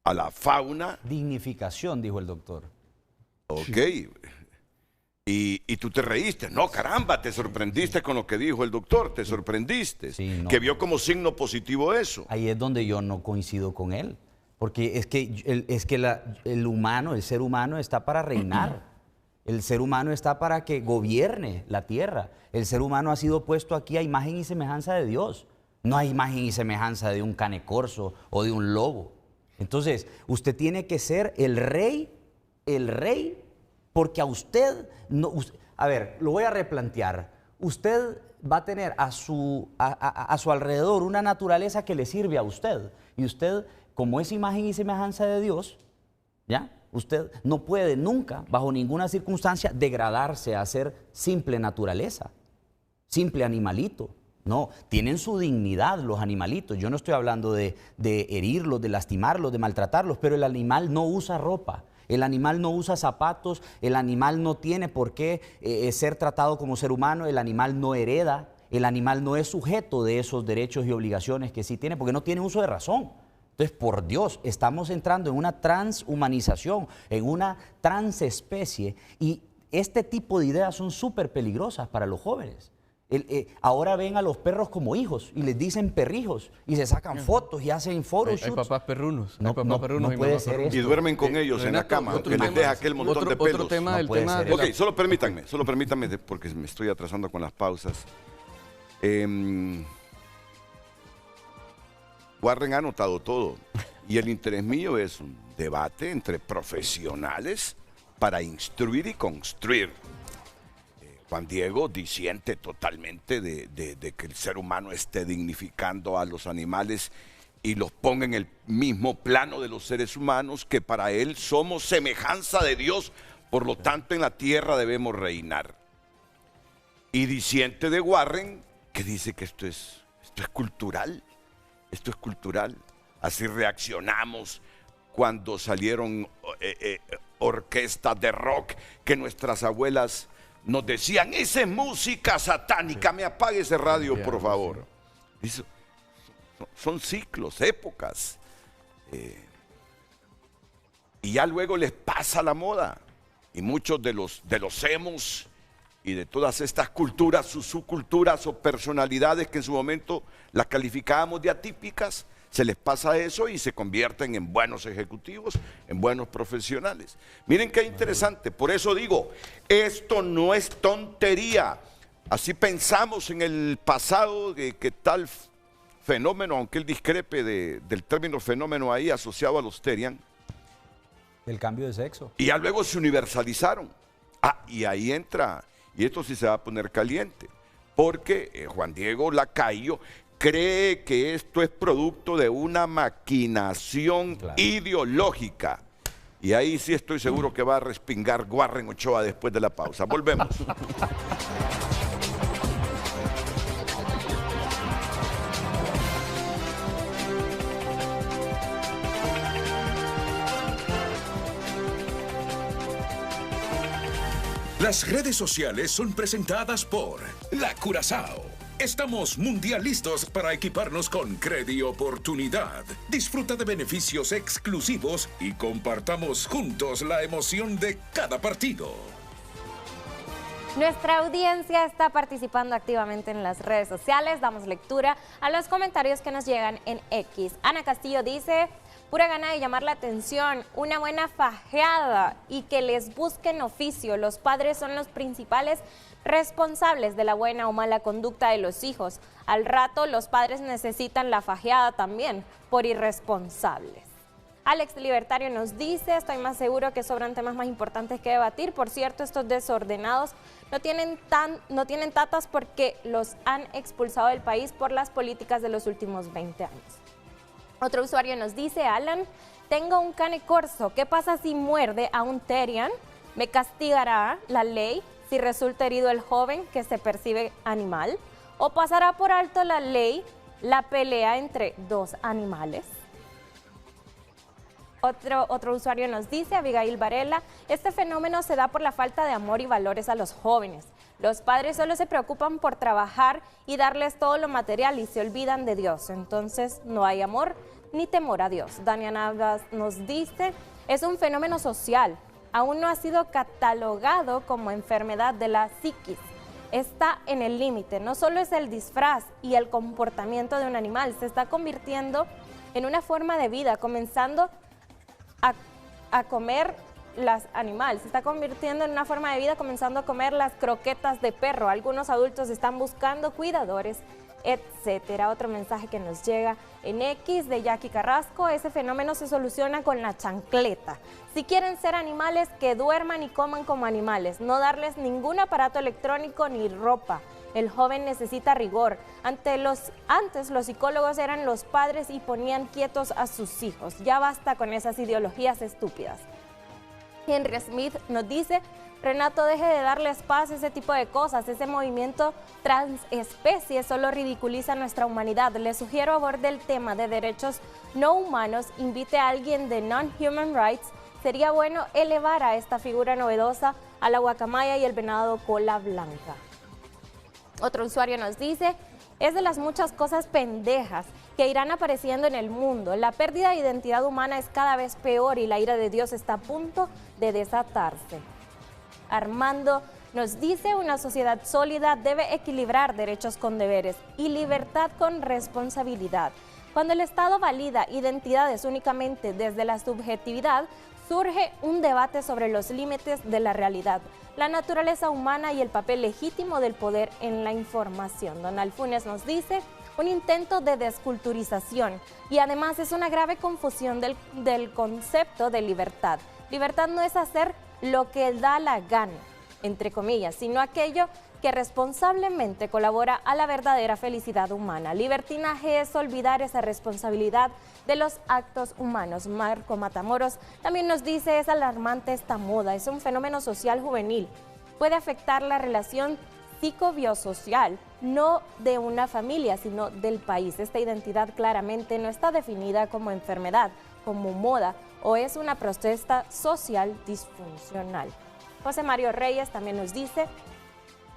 a la fauna. Dignificación, dijo el doctor. Ok. Y tú te reíste. No, caramba, te sorprendiste con lo que dijo el doctor. Te sorprendiste. Sí, no. Que vio como signo positivo eso. Ahí es donde yo no coincido con él. Porque es que el humano, el ser humano está para reinar. El ser humano está para que gobierne la tierra. El ser humano ha sido puesto aquí a imagen y semejanza de Dios. No a imagen y semejanza de un canecorso o de un lobo. Entonces, usted tiene que ser el rey, porque a usted... no. A ver, lo voy a replantear. usted va a tener a su alrededor una naturaleza que le sirve a usted. Y usted, como es imagen y semejanza de Dios, ¿ya? Usted no puede nunca, bajo ninguna circunstancia, degradarse a ser simple naturaleza, simple animalito. No, tienen su dignidad los animalitos. Yo no estoy hablando de herirlos, de lastimarlos, de maltratarlos, pero el animal no usa ropa. El animal no usa zapatos, el animal no tiene por qué ser tratado como ser humano, el animal no hereda, el animal no es sujeto de esos derechos y obligaciones que sí tiene, porque no tiene uso de razón. Entonces, por Dios, estamos entrando en una transhumanización, en una transespecie, y este tipo de ideas son súper peligrosas para los jóvenes. Ahora ven a los perros como hijos y les dicen perrijos y se sacan fotos y hacen photoshoots. Hay papás perrunos. No, hay papás perrunos no puede ser esto. Y duermen con ellos en la cama, que les deja aquel montón de pelos. Otro tema, No el puede tema ser de Ok, la- solo permítanme, porque me estoy atrasando con las pausas. Warren ha anotado todo. Y el interés mío es un debate entre profesionales para instruir y construir. Juan Diego disiente totalmente de que el ser humano esté dignificando a los animales y los ponga en el mismo plano de los seres humanos, que para él somos semejanza de Dios, por lo tanto en la tierra debemos reinar. Y disiente de Warren, que dice que esto es cultural, esto es cultural. Así reaccionamos cuando salieron orquestas de rock que nuestras abuelas nos decían: esa es música satánica, me apague ese radio, por favor. Eso, son ciclos, épocas. Y ya luego les pasa la moda. Y muchos de los emos y de todas estas culturas, sus subculturas o personalidades que en su momento las calificábamos de atípicas, se les pasa eso y se convierten en buenos ejecutivos, en buenos profesionales. Miren qué interesante, por eso digo, esto no es tontería. Así pensamos en el pasado que tal fenómeno, aunque él discrepe del término fenómeno ahí asociado a los Terian. El cambio de sexo. Y ya luego se universalizaron. Y ahí entra, y esto sí se va a poner caliente, porque Juan Diego Lacayo cree que esto es producto de una maquinación ideológica. Y ahí sí estoy seguro que va a respingar Warren Ochoa después de la pausa. Volvemos. Las redes sociales son presentadas por La Curazao. Estamos mundialistas para equiparnos con Credi Oportunidad. Disfruta de beneficios exclusivos y compartamos juntos la emoción de cada partido. Nuestra audiencia está participando activamente en las redes sociales. Damos lectura a los comentarios que nos llegan en X. Ana Castillo dice: pura gana de llamar la atención, una buena fajeada y que les busquen oficio. Los padres son los principales responsables de la buena o mala conducta de los hijos. Al rato los padres necesitan la fajeada también por irresponsables. Alex Libertario nos dice: estoy más seguro que sobran temas más importantes que debatir. Por cierto, estos desordenados no tienen tatas porque los han expulsado del país por las políticas de los últimos 20 años. Otro usuario nos dice: Alan, tengo un cane corso, ¿qué pasa si muerde a un Terian? ¿Me castigará la ley si resulta herido el joven que se percibe animal? ¿O pasará por alto la ley la pelea entre dos animales? Otro usuario nos dice, Abigail Varela: este fenómeno se da por la falta de amor y valores a los jóvenes. Los padres solo se preocupan por trabajar y darles todo lo material y se olvidan de Dios. Entonces no hay amor ni temor a Dios. Dania Navas nos dice: es un fenómeno social. Aún no ha sido catalogado como enfermedad de la psiquis. Está en el límite. No solo es el disfraz y el comportamiento de un animal, se está convirtiendo en una forma de vida, comenzando a comer las animales. Se está convirtiendo en una forma de vida, comenzando a comer las croquetas de perro. Algunos adultos están buscando cuidadores, etcétera. Otro mensaje que nos llega en X de Jackie Carrasco: ese fenómeno se soluciona con la chancleta. Si quieren ser animales, que duerman y coman como animales, no darles ningún aparato electrónico ni ropa. El joven necesita rigor. Antes los psicólogos eran los padres y ponían quietos a sus hijos. Ya basta con esas ideologías estúpidas. Henry Smith nos dice: Renato, deje de darles paz a ese tipo de cosas. Ese movimiento transespecie solo ridiculiza nuestra humanidad. Le sugiero aborde el tema de derechos no humanos. Invite a alguien de Non-Human Rights. Sería bueno elevar a esta figura novedosa a la guacamaya y el venado cola blanca. Otro usuario nos dice: es de las muchas cosas pendejas que irán apareciendo en el mundo. La pérdida de identidad humana es cada vez peor y la ira de Dios está a punto de desatarse. Armando nos dice: una sociedad sólida debe equilibrar derechos con deberes y libertad con responsabilidad. Cuando el Estado valida identidades únicamente desde la subjetividad, surge un debate sobre los límites de la realidad, la naturaleza humana y el papel legítimo del poder en la información. Donald Funes nos dice: un intento de desculturización, y además es una grave confusión del concepto de libertad. Libertad no es hacer lo que da la gana, entre comillas, sino aquello que responsablemente colabora a la verdadera felicidad humana. Libertinaje es olvidar esa responsabilidad de los actos humanos. Marco Matamoros también nos dice: es alarmante esta moda, es un fenómeno social juvenil. Puede afectar la relación psicobiosocial, no de una familia, sino del país. Esta identidad claramente no está definida como enfermedad, como moda, o es una protesta social disfuncional. José Mario Reyes también nos dice: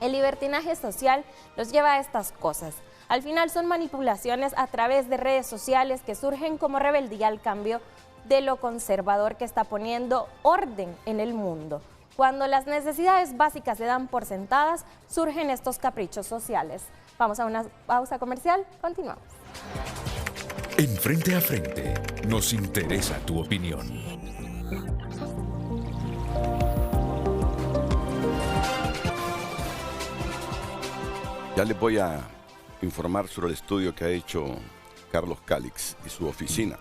el libertinaje social nos lleva a estas cosas. Al final son manipulaciones a través de redes sociales que surgen como rebeldía al cambio de lo conservador que está poniendo orden en el mundo. Cuando las necesidades básicas se dan por sentadas, surgen estos caprichos sociales. Vamos a una pausa comercial, continuamos. En Frente a Frente, nos interesa tu opinión. Ya les voy a informar sobre el estudio que ha hecho Carlos Calix y su oficina.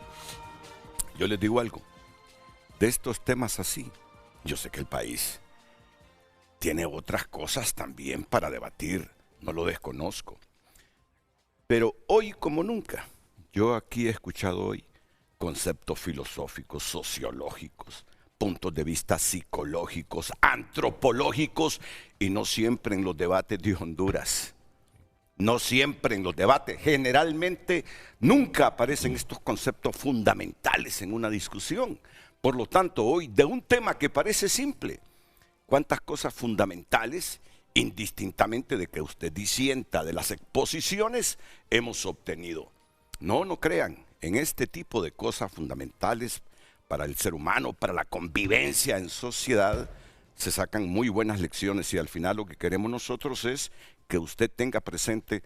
Yo les digo algo, de estos temas así, yo sé que el país tiene otras cosas también para debatir, no lo desconozco. Pero hoy como nunca, yo aquí he escuchado hoy conceptos filosóficos, sociológicos, puntos de vista psicológicos, antropológicos, y no siempre en los debates de Honduras. No siempre en los debates, generalmente nunca aparecen estos conceptos fundamentales en una discusión. Por lo tanto, hoy de un tema que parece simple, cuántas cosas fundamentales, indistintamente de que usted disienta de las exposiciones, hemos obtenido. No crean, en este tipo de cosas fundamentales para el ser humano, para la convivencia en sociedad, se sacan muy buenas lecciones, y al final lo que queremos nosotros es que usted tenga presente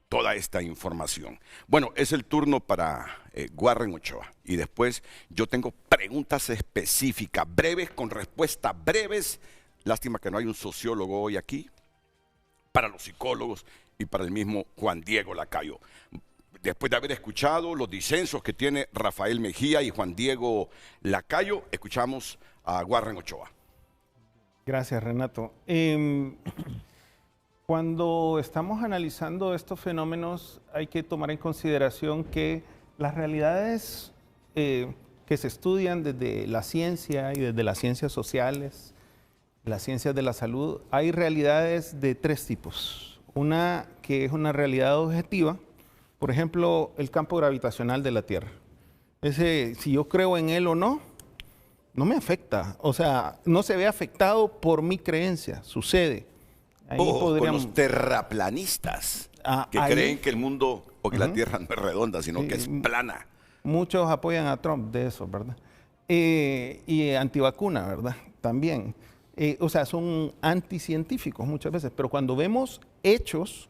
toda esta información. Bueno, es el turno para Warren Ochoa, y después yo tengo preguntas específicas, breves, con respuestas breves. Lástima que no hay un sociólogo hoy aquí, para los psicólogos y para el mismo Juan Diego Lacayo. Después de haber escuchado los disensos que tiene Rafael Mejía y Juan Diego Lacayo, escuchamos a Warren Ochoa. Gracias, Renato. Cuando estamos analizando estos fenómenos, hay que tomar en consideración que las realidades que se estudian desde la ciencia y desde las ciencias sociales, las ciencias de la salud, hay realidades de tres tipos. Una que es una realidad objetiva, por ejemplo, el campo gravitacional de la Tierra. Ese, si yo creo en él o no, no me afecta. O sea, no se ve afectado por mi creencia, sucede. Ahí con los terraplanistas que creen que el mundo o que la Tierra no es redonda, sino que es plana. Muchos apoyan a Trump de eso, ¿verdad? Y antivacuna, ¿verdad? También. O sea, son anticientíficos muchas veces, pero cuando vemos hechos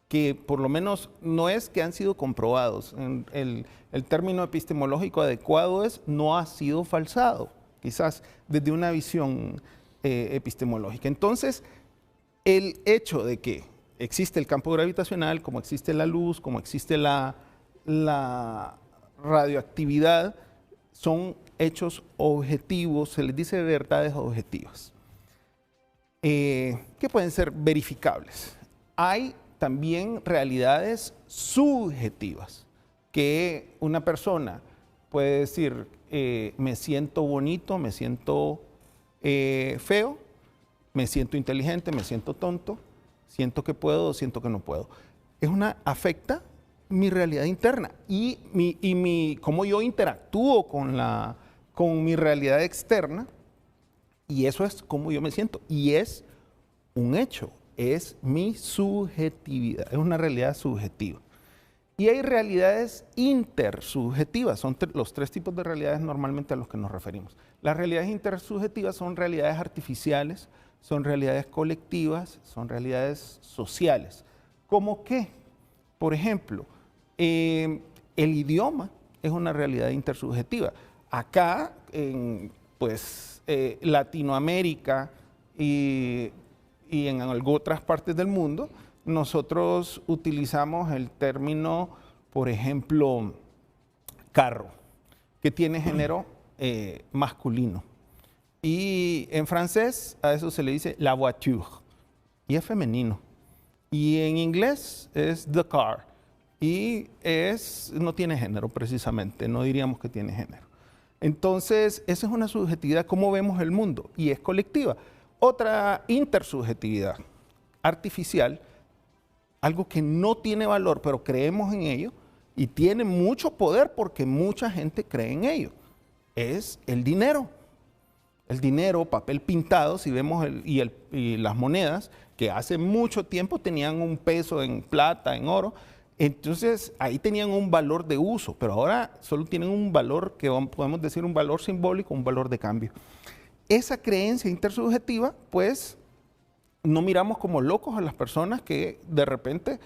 que por lo menos no es que han sido comprobados, el término epistemológico adecuado es no ha sido falsado, quizás desde una visión epistemológica. Entonces, el hecho de que existe el campo gravitacional, como existe la luz, como existe la radioactividad, son hechos objetivos, se les dice verdades objetivas. que pueden ser verificables. Hay también realidades subjetivas, que una persona puede decir, me siento bonito, me siento feo, me siento inteligente, me siento tonto, siento que puedo, siento que no puedo. Afecta mi realidad interna y cómo yo interactúo con mi realidad externa, y eso es cómo yo me siento. Y es un hecho, es mi subjetividad, es una realidad subjetiva. Y hay realidades intersubjetivas, son los tres tipos de realidades normalmente a los que nos referimos. Las realidades intersubjetivas son realidades artificiales, son realidades colectivas, son realidades sociales. ¿Cómo qué? Por ejemplo, el idioma es una realidad intersubjetiva. Acá, en Latinoamérica y en otras partes del mundo, nosotros utilizamos el término, por ejemplo, carro, que tiene género masculino. Y en francés a eso se le dice la voiture, y es femenino. Y en inglés es the car, y no tiene género precisamente, no diríamos que tiene género. Entonces, esa es una subjetividad, cómo vemos el mundo, y es colectiva. Otra intersubjetividad artificial, algo que no tiene valor, pero creemos en ello, y tiene mucho poder porque mucha gente cree en ello, es el dinero. El dinero, papel pintado, si vemos y las monedas, que hace mucho tiempo tenían un peso en plata, en oro, entonces ahí tenían un valor de uso, pero ahora solo tienen un valor que podemos decir un valor simbólico, un valor de cambio. Esa creencia intersubjetiva, pues, no miramos como locos a las personas que de repente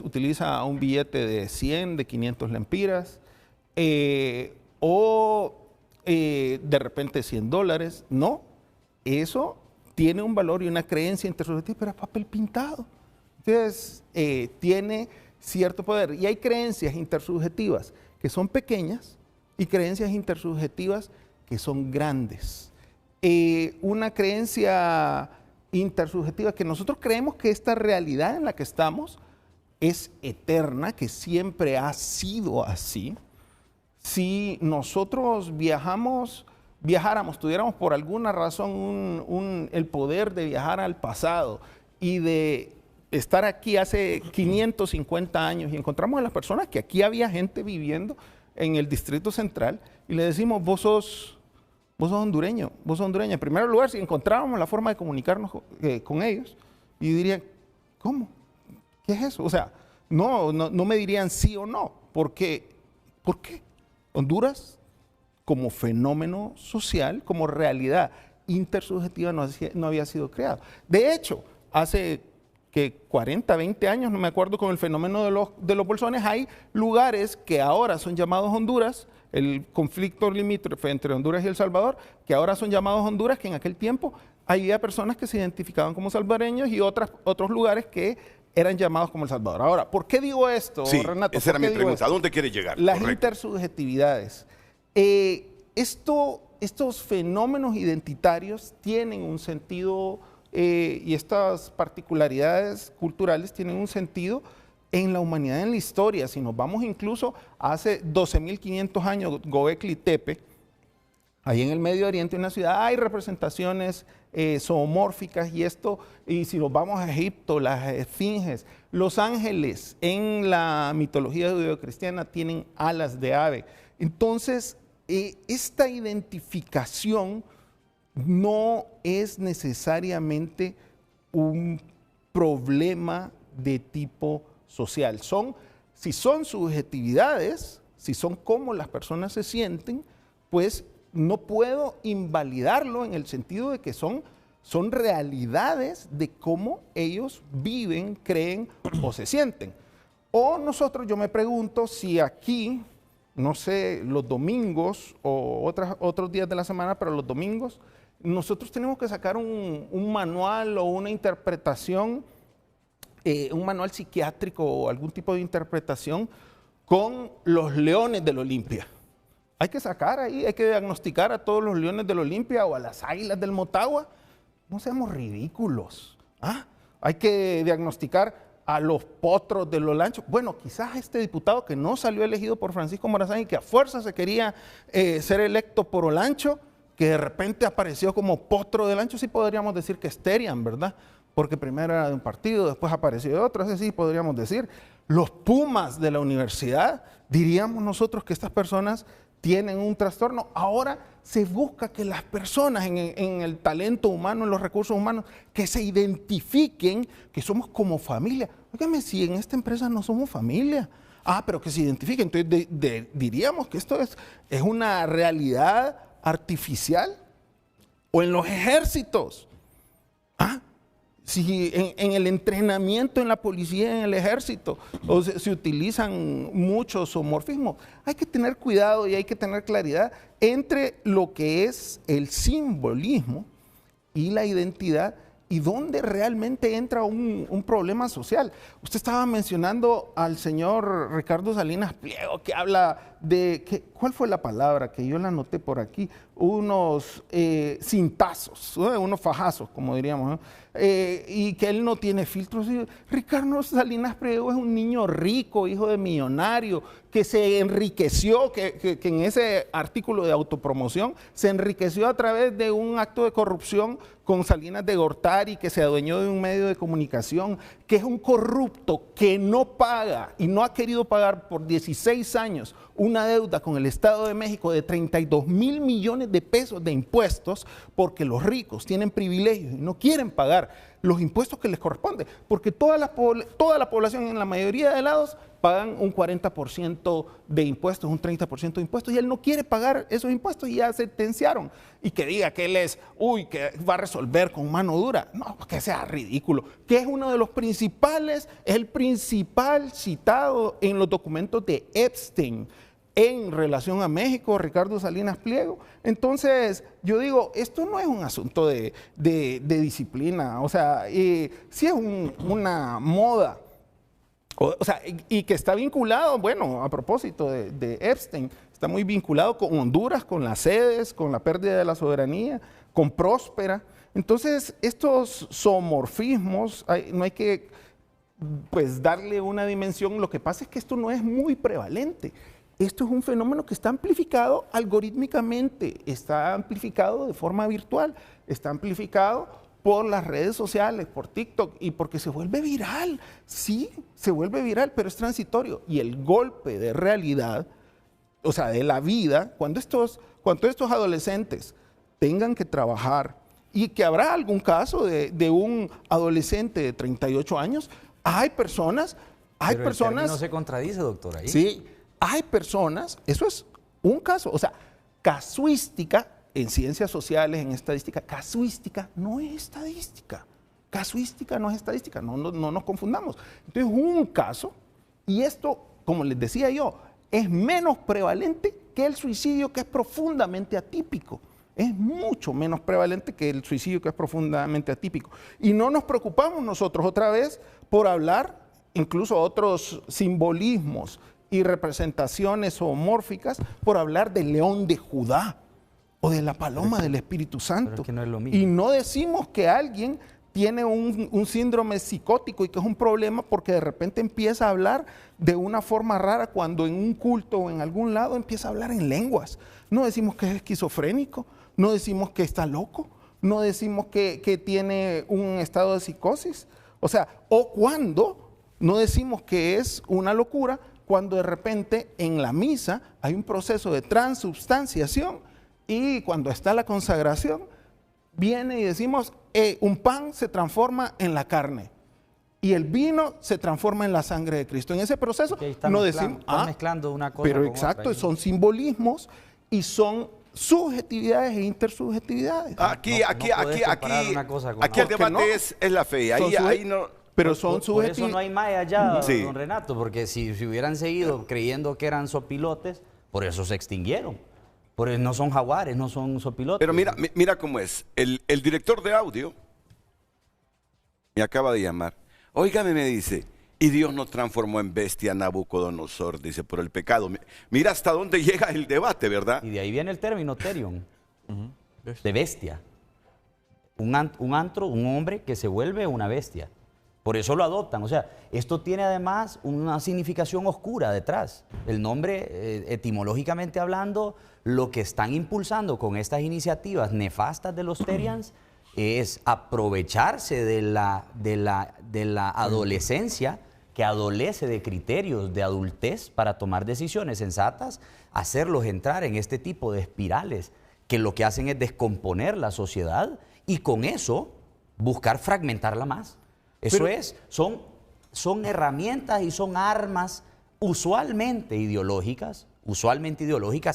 utiliza un billete de 100, de 500 lempiras, o de repente $100. No, eso tiene un valor y una creencia intersubjetiva, pero es papel pintado. Entonces, tiene cierto poder. Y hay creencias intersubjetivas que son pequeñas y creencias intersubjetivas que son grandes. Una creencia intersubjetiva que nosotros creemos que esta realidad en la que estamos es eterna, que siempre ha sido así. Si nosotros viajáramos, tuviéramos por alguna razón el poder de viajar al pasado y de estar aquí hace 550 años y encontramos a las personas que aquí había gente viviendo en el Distrito Central y le decimos, vos sos hondureño, vos sos hondureña. En primer lugar, si encontráramos la forma de comunicarnos con ellos, y dirían, ¿cómo? ¿Qué es eso? O sea, no me dirían sí o no, porque, ¿por qué? Honduras, como fenómeno social, como realidad intersubjetiva, no había sido creado. De hecho, hace 40, 20 años, no me acuerdo, con el fenómeno de los bolsones, hay lugares que ahora son llamados Honduras, el conflicto limítrofe entre Honduras y El Salvador, que ahora son llamados Honduras, que en aquel tiempo había personas que se identificaban como salvadoreños y otros lugares que eran llamados como El Salvador. Ahora, ¿por qué digo esto, sí, Renato? Esa era mi pregunta. ¿A dónde quiere llegar? Las Correcto. intersubjetividades. Estos fenómenos identitarios tienen un sentido y estas particularidades culturales tienen un sentido en la humanidad, en la historia. Si nos vamos incluso hace 12.500 años, Göbekli Tepe, ahí en el Medio Oriente, en una ciudad, hay representaciones zoomórficas y si nos vamos a Egipto, las esfinges, los ángeles en la mitología judeocristiana tienen alas de ave. Entonces, esta identificación no es necesariamente un problema de tipo social. Si son subjetividades, si son cómo las personas se sienten, pues no puedo invalidarlo en el sentido de que son realidades de cómo ellos viven, creen o se sienten. O yo me pregunto si aquí, no sé, los domingos o otros días de la semana, pero los domingos, nosotros tenemos que sacar un manual o una interpretación, un manual psiquiátrico o algún tipo de interpretación con los leones del Olimpia. Hay que sacar ahí, hay que diagnosticar a todos los leones del Olimpia o a las águilas del Motagua. No seamos ridículos. ¿Ah? Hay que diagnosticar a los potros de los lanchos. Bueno, quizás este diputado que no salió elegido por Francisco Morazán y que a fuerza se quería ser electo por Olancho, que de repente apareció como potro del ancho, sí podríamos decir que es Terian, ¿verdad? Porque primero era de un partido, después apareció de otro, ese sí podríamos decir. Los Pumas de la universidad, diríamos nosotros que estas personas tienen un trastorno. Ahora se busca que las personas en el talento humano, en los recursos humanos, que se identifiquen que somos como familia. Óigame, si en esta empresa no somos familia. Ah, pero que se identifiquen. Entonces diríamos que esto es una realidad artificial. O en los ejércitos. Ah, si en el entrenamiento en la policía, en el ejército, se utilizan muchos zoomorfismos. Hay que tener cuidado y hay que tener claridad entre lo que es el simbolismo y la identidad y dónde realmente entra un problema social. Usted estaba mencionando al señor Ricardo Salinas Pliego, que habla de, ¿cuál fue la palabra? Que yo la anoté por aquí, unos cintazos, unos fajazos, como diríamos, ¿no? Y que él no tiene filtros. Ricardo Salinas Pliego es un niño rico, hijo de millonario, que se enriqueció, que en ese artículo de autopromoción se enriqueció a través de un acto de corrupción con Salinas de Gortari, que se adueñó de un medio de comunicación, que es un corrupto que no paga y no ha querido pagar por 16 años una deuda con el Estado de México de 32,000 millones de pesos de impuestos, porque los ricos tienen privilegios y no quieren pagar los impuestos que les corresponden, porque toda la población en la mayoría de lados pagan un 40% de impuestos, un 30% de impuestos, y él no quiere pagar esos impuestos y ya sentenciaron. Y que diga que él es, que va a resolver con mano dura. No, que sea ridículo. Que es uno de los principales, es el principal citado en los documentos de Epstein en relación a México, Ricardo Salinas Pliego. Entonces, yo digo, esto no es un asunto de disciplina, o sea, sí es una moda. O sea, y que está vinculado, bueno, a propósito de Epstein, está muy vinculado con Honduras, con las sedes, con la pérdida de la soberanía, con Próspera. Entonces, estos zoomorfismos, no hay que pues darle una dimensión. Lo que pasa es que esto no es muy prevalente. Esto es un fenómeno que está amplificado algorítmicamente, está amplificado de forma virtual, está amplificado por las redes sociales, por TikTok, y porque se vuelve viral. Sí, se vuelve viral, pero es transitorio. Y el golpe de realidad, o sea, de la vida, cuando estos adolescentes tengan que trabajar, y que habrá algún caso de un adolescente de 38 años, hay personas... Pero el término no se contradice, doctor, ahí. Sí, hay personas, eso es un caso, o sea, casuística. En ciencias sociales, en estadística, casuística no es estadística. Casuística no es estadística, no nos confundamos. Entonces, un caso, y esto, como les decía yo, es menos prevalente que el suicidio, que es profundamente atípico. Es mucho menos prevalente que el suicidio, que es profundamente atípico. Y no nos preocupamos nosotros otra vez por hablar, incluso otros simbolismos y representaciones zoomórficas, por hablar del león de Judá o de la paloma del Espíritu Santo. Es que no es lo mismo. Y no decimos que alguien tiene un síndrome psicótico y que es un problema porque de repente empieza a hablar de una forma rara cuando en un culto o en algún lado empieza a hablar en lenguas. No decimos que es esquizofrénico, no decimos que está loco, no decimos que tiene un estado de psicosis. O sea, o cuando no decimos que es una locura, cuando de repente en la misa hay un proceso de transubstanciación. Y cuando está la consagración, viene y decimos, un pan se transforma en la carne y el vino se transforma en la sangre de Cristo. En ese proceso no decimos... Están mezclando una cosa pero con exacto, otra. Son simbolismos y son subjetividades e intersubjetividades. Aquí el debate no? es la fe. Ahí no... Pero son Por eso no hay maya ya, Sí. don Renato, porque si hubieran seguido creyendo que eran sopilotes, por eso se extinguieron. Porque no son jaguares, no son sopilotes. Pero mira cómo es. El director de audio me acaba de llamar. Óigame, me dice, y Dios nos transformó en bestia a Nabucodonosor, dice, por el pecado. Mira hasta dónde llega el debate, ¿verdad? Y de ahí viene el término terion, de bestia. un hombre que se vuelve una bestia. Por eso lo adoptan. O sea, esto tiene además una significación oscura detrás. El nombre, etimológicamente hablando, lo que están impulsando con estas iniciativas nefastas de los Terians es aprovecharse de la adolescencia que adolece de criterios de adultez para tomar decisiones sensatas, hacerlos entrar en este tipo de espirales que lo que hacen es descomponer la sociedad y con eso buscar fragmentarla más. Eso son herramientas y son armas usualmente ideológicas,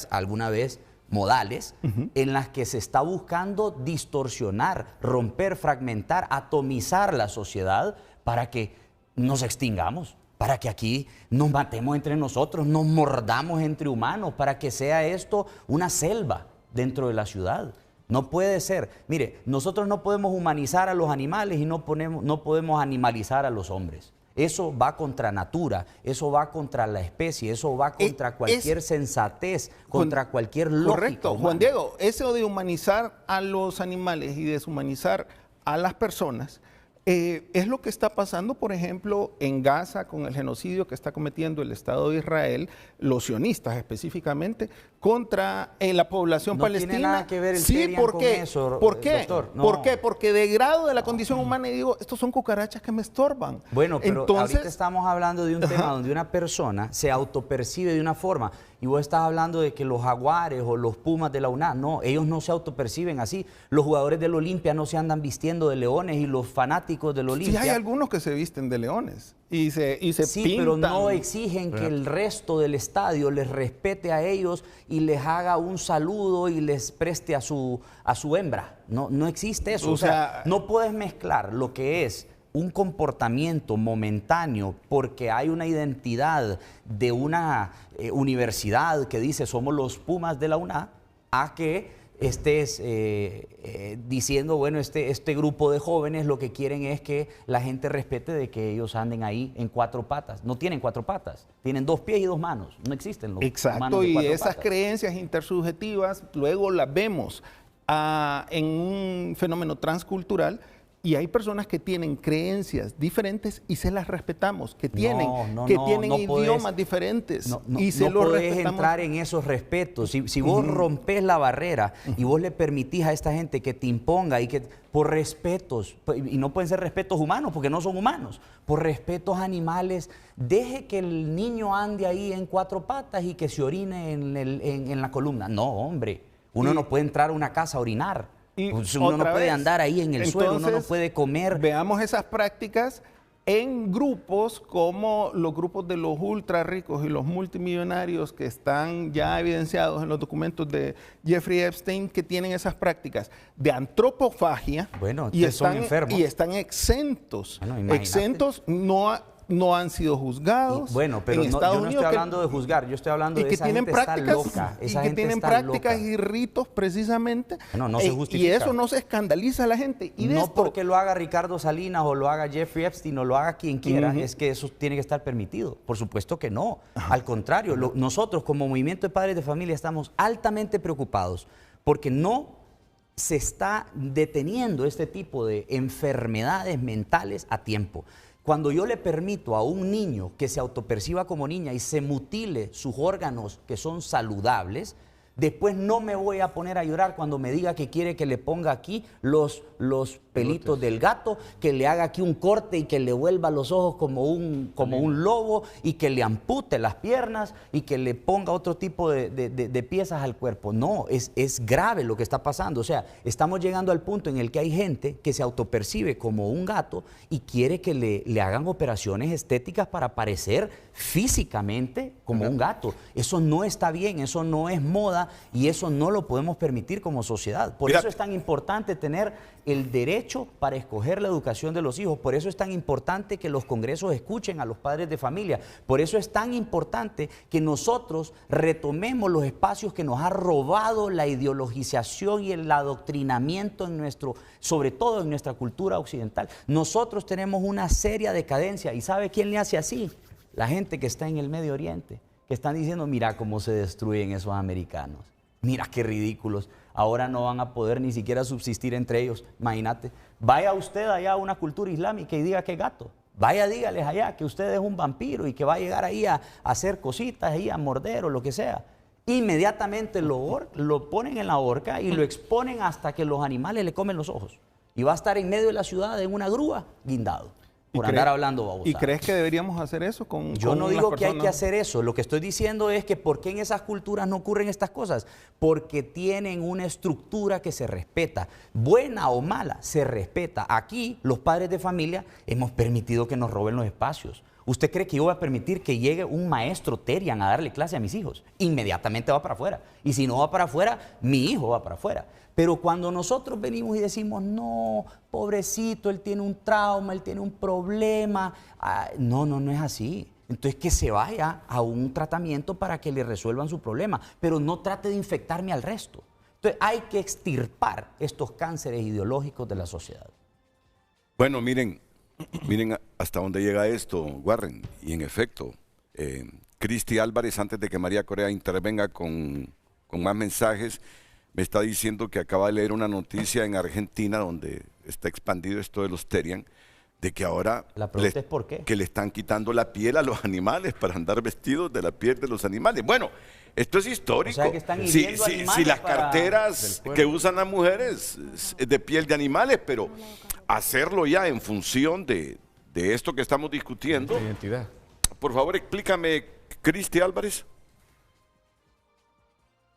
alguna vez modales, en las que se está buscando distorsionar, romper, fragmentar, atomizar la sociedad para que nos extingamos, para que aquí nos matemos entre nosotros, nos mordamos entre humanos, para que sea esto una selva dentro de la ciudad. No puede ser. Mire, nosotros no podemos humanizar a los animales y no podemos animalizar a los hombres. Eso va contra natura, eso va contra la especie, eso va contra cualquier sensatez, contra cualquier lógica. Correcto, humana. Juan Diego, eso de humanizar a los animales y deshumanizar a las personas es lo que está pasando, por ejemplo, en Gaza con el genocidio que está cometiendo el Estado de Israel, los sionistas específicamente, contra la población palestina. No tiene nada que ver el sí, Terian ¿por con qué? eso, ¿Por qué? doctor. No. ¿Por qué? Porque degrado de la condición humana y digo, estos son cucarachas que me estorban. Bueno, pero entonces, ahorita estamos hablando de un tema donde una persona se autopercibe de una forma y vos estás hablando de que los jaguares o los pumas de la UNAM, no, ellos no se autoperciben así. Los jugadores del Olimpia no se andan vistiendo de leones y los fanáticos del Olimpia. Sí, hay algunos que se visten de leones y se sí, pintan. pero no exigen que el resto del estadio les respete a ellos y les haga un saludo y les preste a su hembra. No existe eso. O sea, no puedes mezclar lo que es un comportamiento momentáneo porque hay una identidad de una universidad que dice somos los Pumas de la UNA, a que estés diciendo, bueno, este grupo de jóvenes lo que quieren es que la gente respete de que ellos anden ahí en 4 patas. No tienen 4 patas, tienen 2 pies y 2 manos. No existen los humanos de 4 y esas patas. creencias intersubjetivas luego las vemos en un fenómeno transcultural. Y hay personas que tienen creencias diferentes y se las respetamos, que tienen idiomas diferentes y se los podés respetamos. Entrar en esos respetos. Si vos rompés la barrera y vos le permitís a esta gente que te imponga y que por respetos, y no pueden ser respetos humanos porque no son humanos, por respetos animales, deje que el niño ande ahí en 4 patas y que se orine en la columna. No, hombre, uno no puede entrar a una casa a orinar. Uno no puede andar ahí en el suelo, uno no puede comer. Veamos esas prácticas en grupos como los grupos de los ultra ricos y los multimillonarios que están ya evidenciados en los documentos de Jeffrey Epstein, que tienen esas prácticas de antropofagia. Bueno, y son enfermos. Y están exentos. Bueno, exentos, no han sido juzgados. Bueno, pero yo no estoy hablando de juzgar, yo estoy hablando de esa gente está loca. Y que tienen prácticas y ritos precisamente. No se justifica. Y eso no se escandaliza a la gente. Y no porque lo haga Ricardo Salinas o lo haga Jeffrey Epstein o lo haga quien quiera, es que eso tiene que estar permitido. Por supuesto que no. Al contrario, nosotros como Movimiento de Padres de Familia estamos altamente preocupados porque no se está deteniendo este tipo de enfermedades mentales a tiempo. Cuando yo le permito a un niño que se autoperciba como niña y se mutile sus órganos que son saludables, después no me voy a poner a llorar cuando me diga que quiere que le ponga aquí los pelitos del gato, que le haga aquí un corte y que le vuelva los ojos como un lobo y que le ampute las piernas y que le ponga otro tipo de piezas al cuerpo. No, es grave lo que está pasando. O sea, estamos llegando al punto en el que hay gente que se autopercibe como un gato y quiere que le hagan operaciones estéticas para parecer físicamente como un gato. Eso no está bien, eso no es moda y eso no lo podemos permitir como sociedad. Por eso es tan importante tener el derecho para escoger la educación de los hijos. Por eso es tan importante que los congresos escuchen a los padres de familia. Por eso es tan importante que nosotros retomemos los espacios que nos ha robado la ideologización y el adoctrinamiento sobre todo en nuestra cultura occidental. Nosotros tenemos una seria decadencia. ¿Y sabe quién le hace así? La gente que está en el Medio Oriente, que están diciendo, mira cómo se destruyen esos americanos. Mira qué ridículos. ahora no van a poder ni siquiera subsistir entre ellos. Imagínate, vaya usted allá a una cultura islámica y diga que es gato. Vaya, dígales allá que usted es un vampiro y que va a llegar ahí a hacer cositas, ahí a morder o lo que sea. Inmediatamente lo ponen en la horca y lo exponen hasta que los animales le comen los ojos. Y va a estar en medio de la ciudad en una grúa guindado. Por andar hablando babosadas. ¿Y crees que deberíamos hacer eso con Yo no digo que hay que personas? hacer eso. Lo que estoy diciendo es que ¿por qué en esas culturas no ocurren estas cosas? Porque tienen una estructura que se respeta. Buena o mala, se respeta. Aquí, los padres de familia, hemos permitido que nos roben los espacios. ¿Usted cree que yo voy a permitir que llegue un maestro Terian a darle clase a mis hijos? Inmediatamente va para afuera. Y si no va para afuera, mi hijo va para afuera. Pero cuando nosotros venimos y decimos, no, pobrecito, él tiene un trauma, él tiene un problema. No es así. Entonces que se vaya a un tratamiento para que le resuelvan su problema. Pero no trate de infectarme al resto. Entonces hay que extirpar estos cánceres ideológicos de la sociedad. Bueno, miren hasta dónde llega esto, Warren. Y en efecto, Cristi Álvarez, antes de que María Correa intervenga con más mensajes, me está diciendo que acaba de leer una noticia en Argentina donde está expandido esto de los Terian, de que ahora La pregunta es ¿por qué? que le están quitando la piel a los animales para andar vestidos de la piel de los animales. Bueno, esto es histórico. O sea, que están hiriendo si animales las para- carteras que usan las mujeres es de piel de animales, pero hacerlo ya en función de esto que estamos discutiendo. Nuestra identidad. Por favor, explícame, Cristi Álvarez.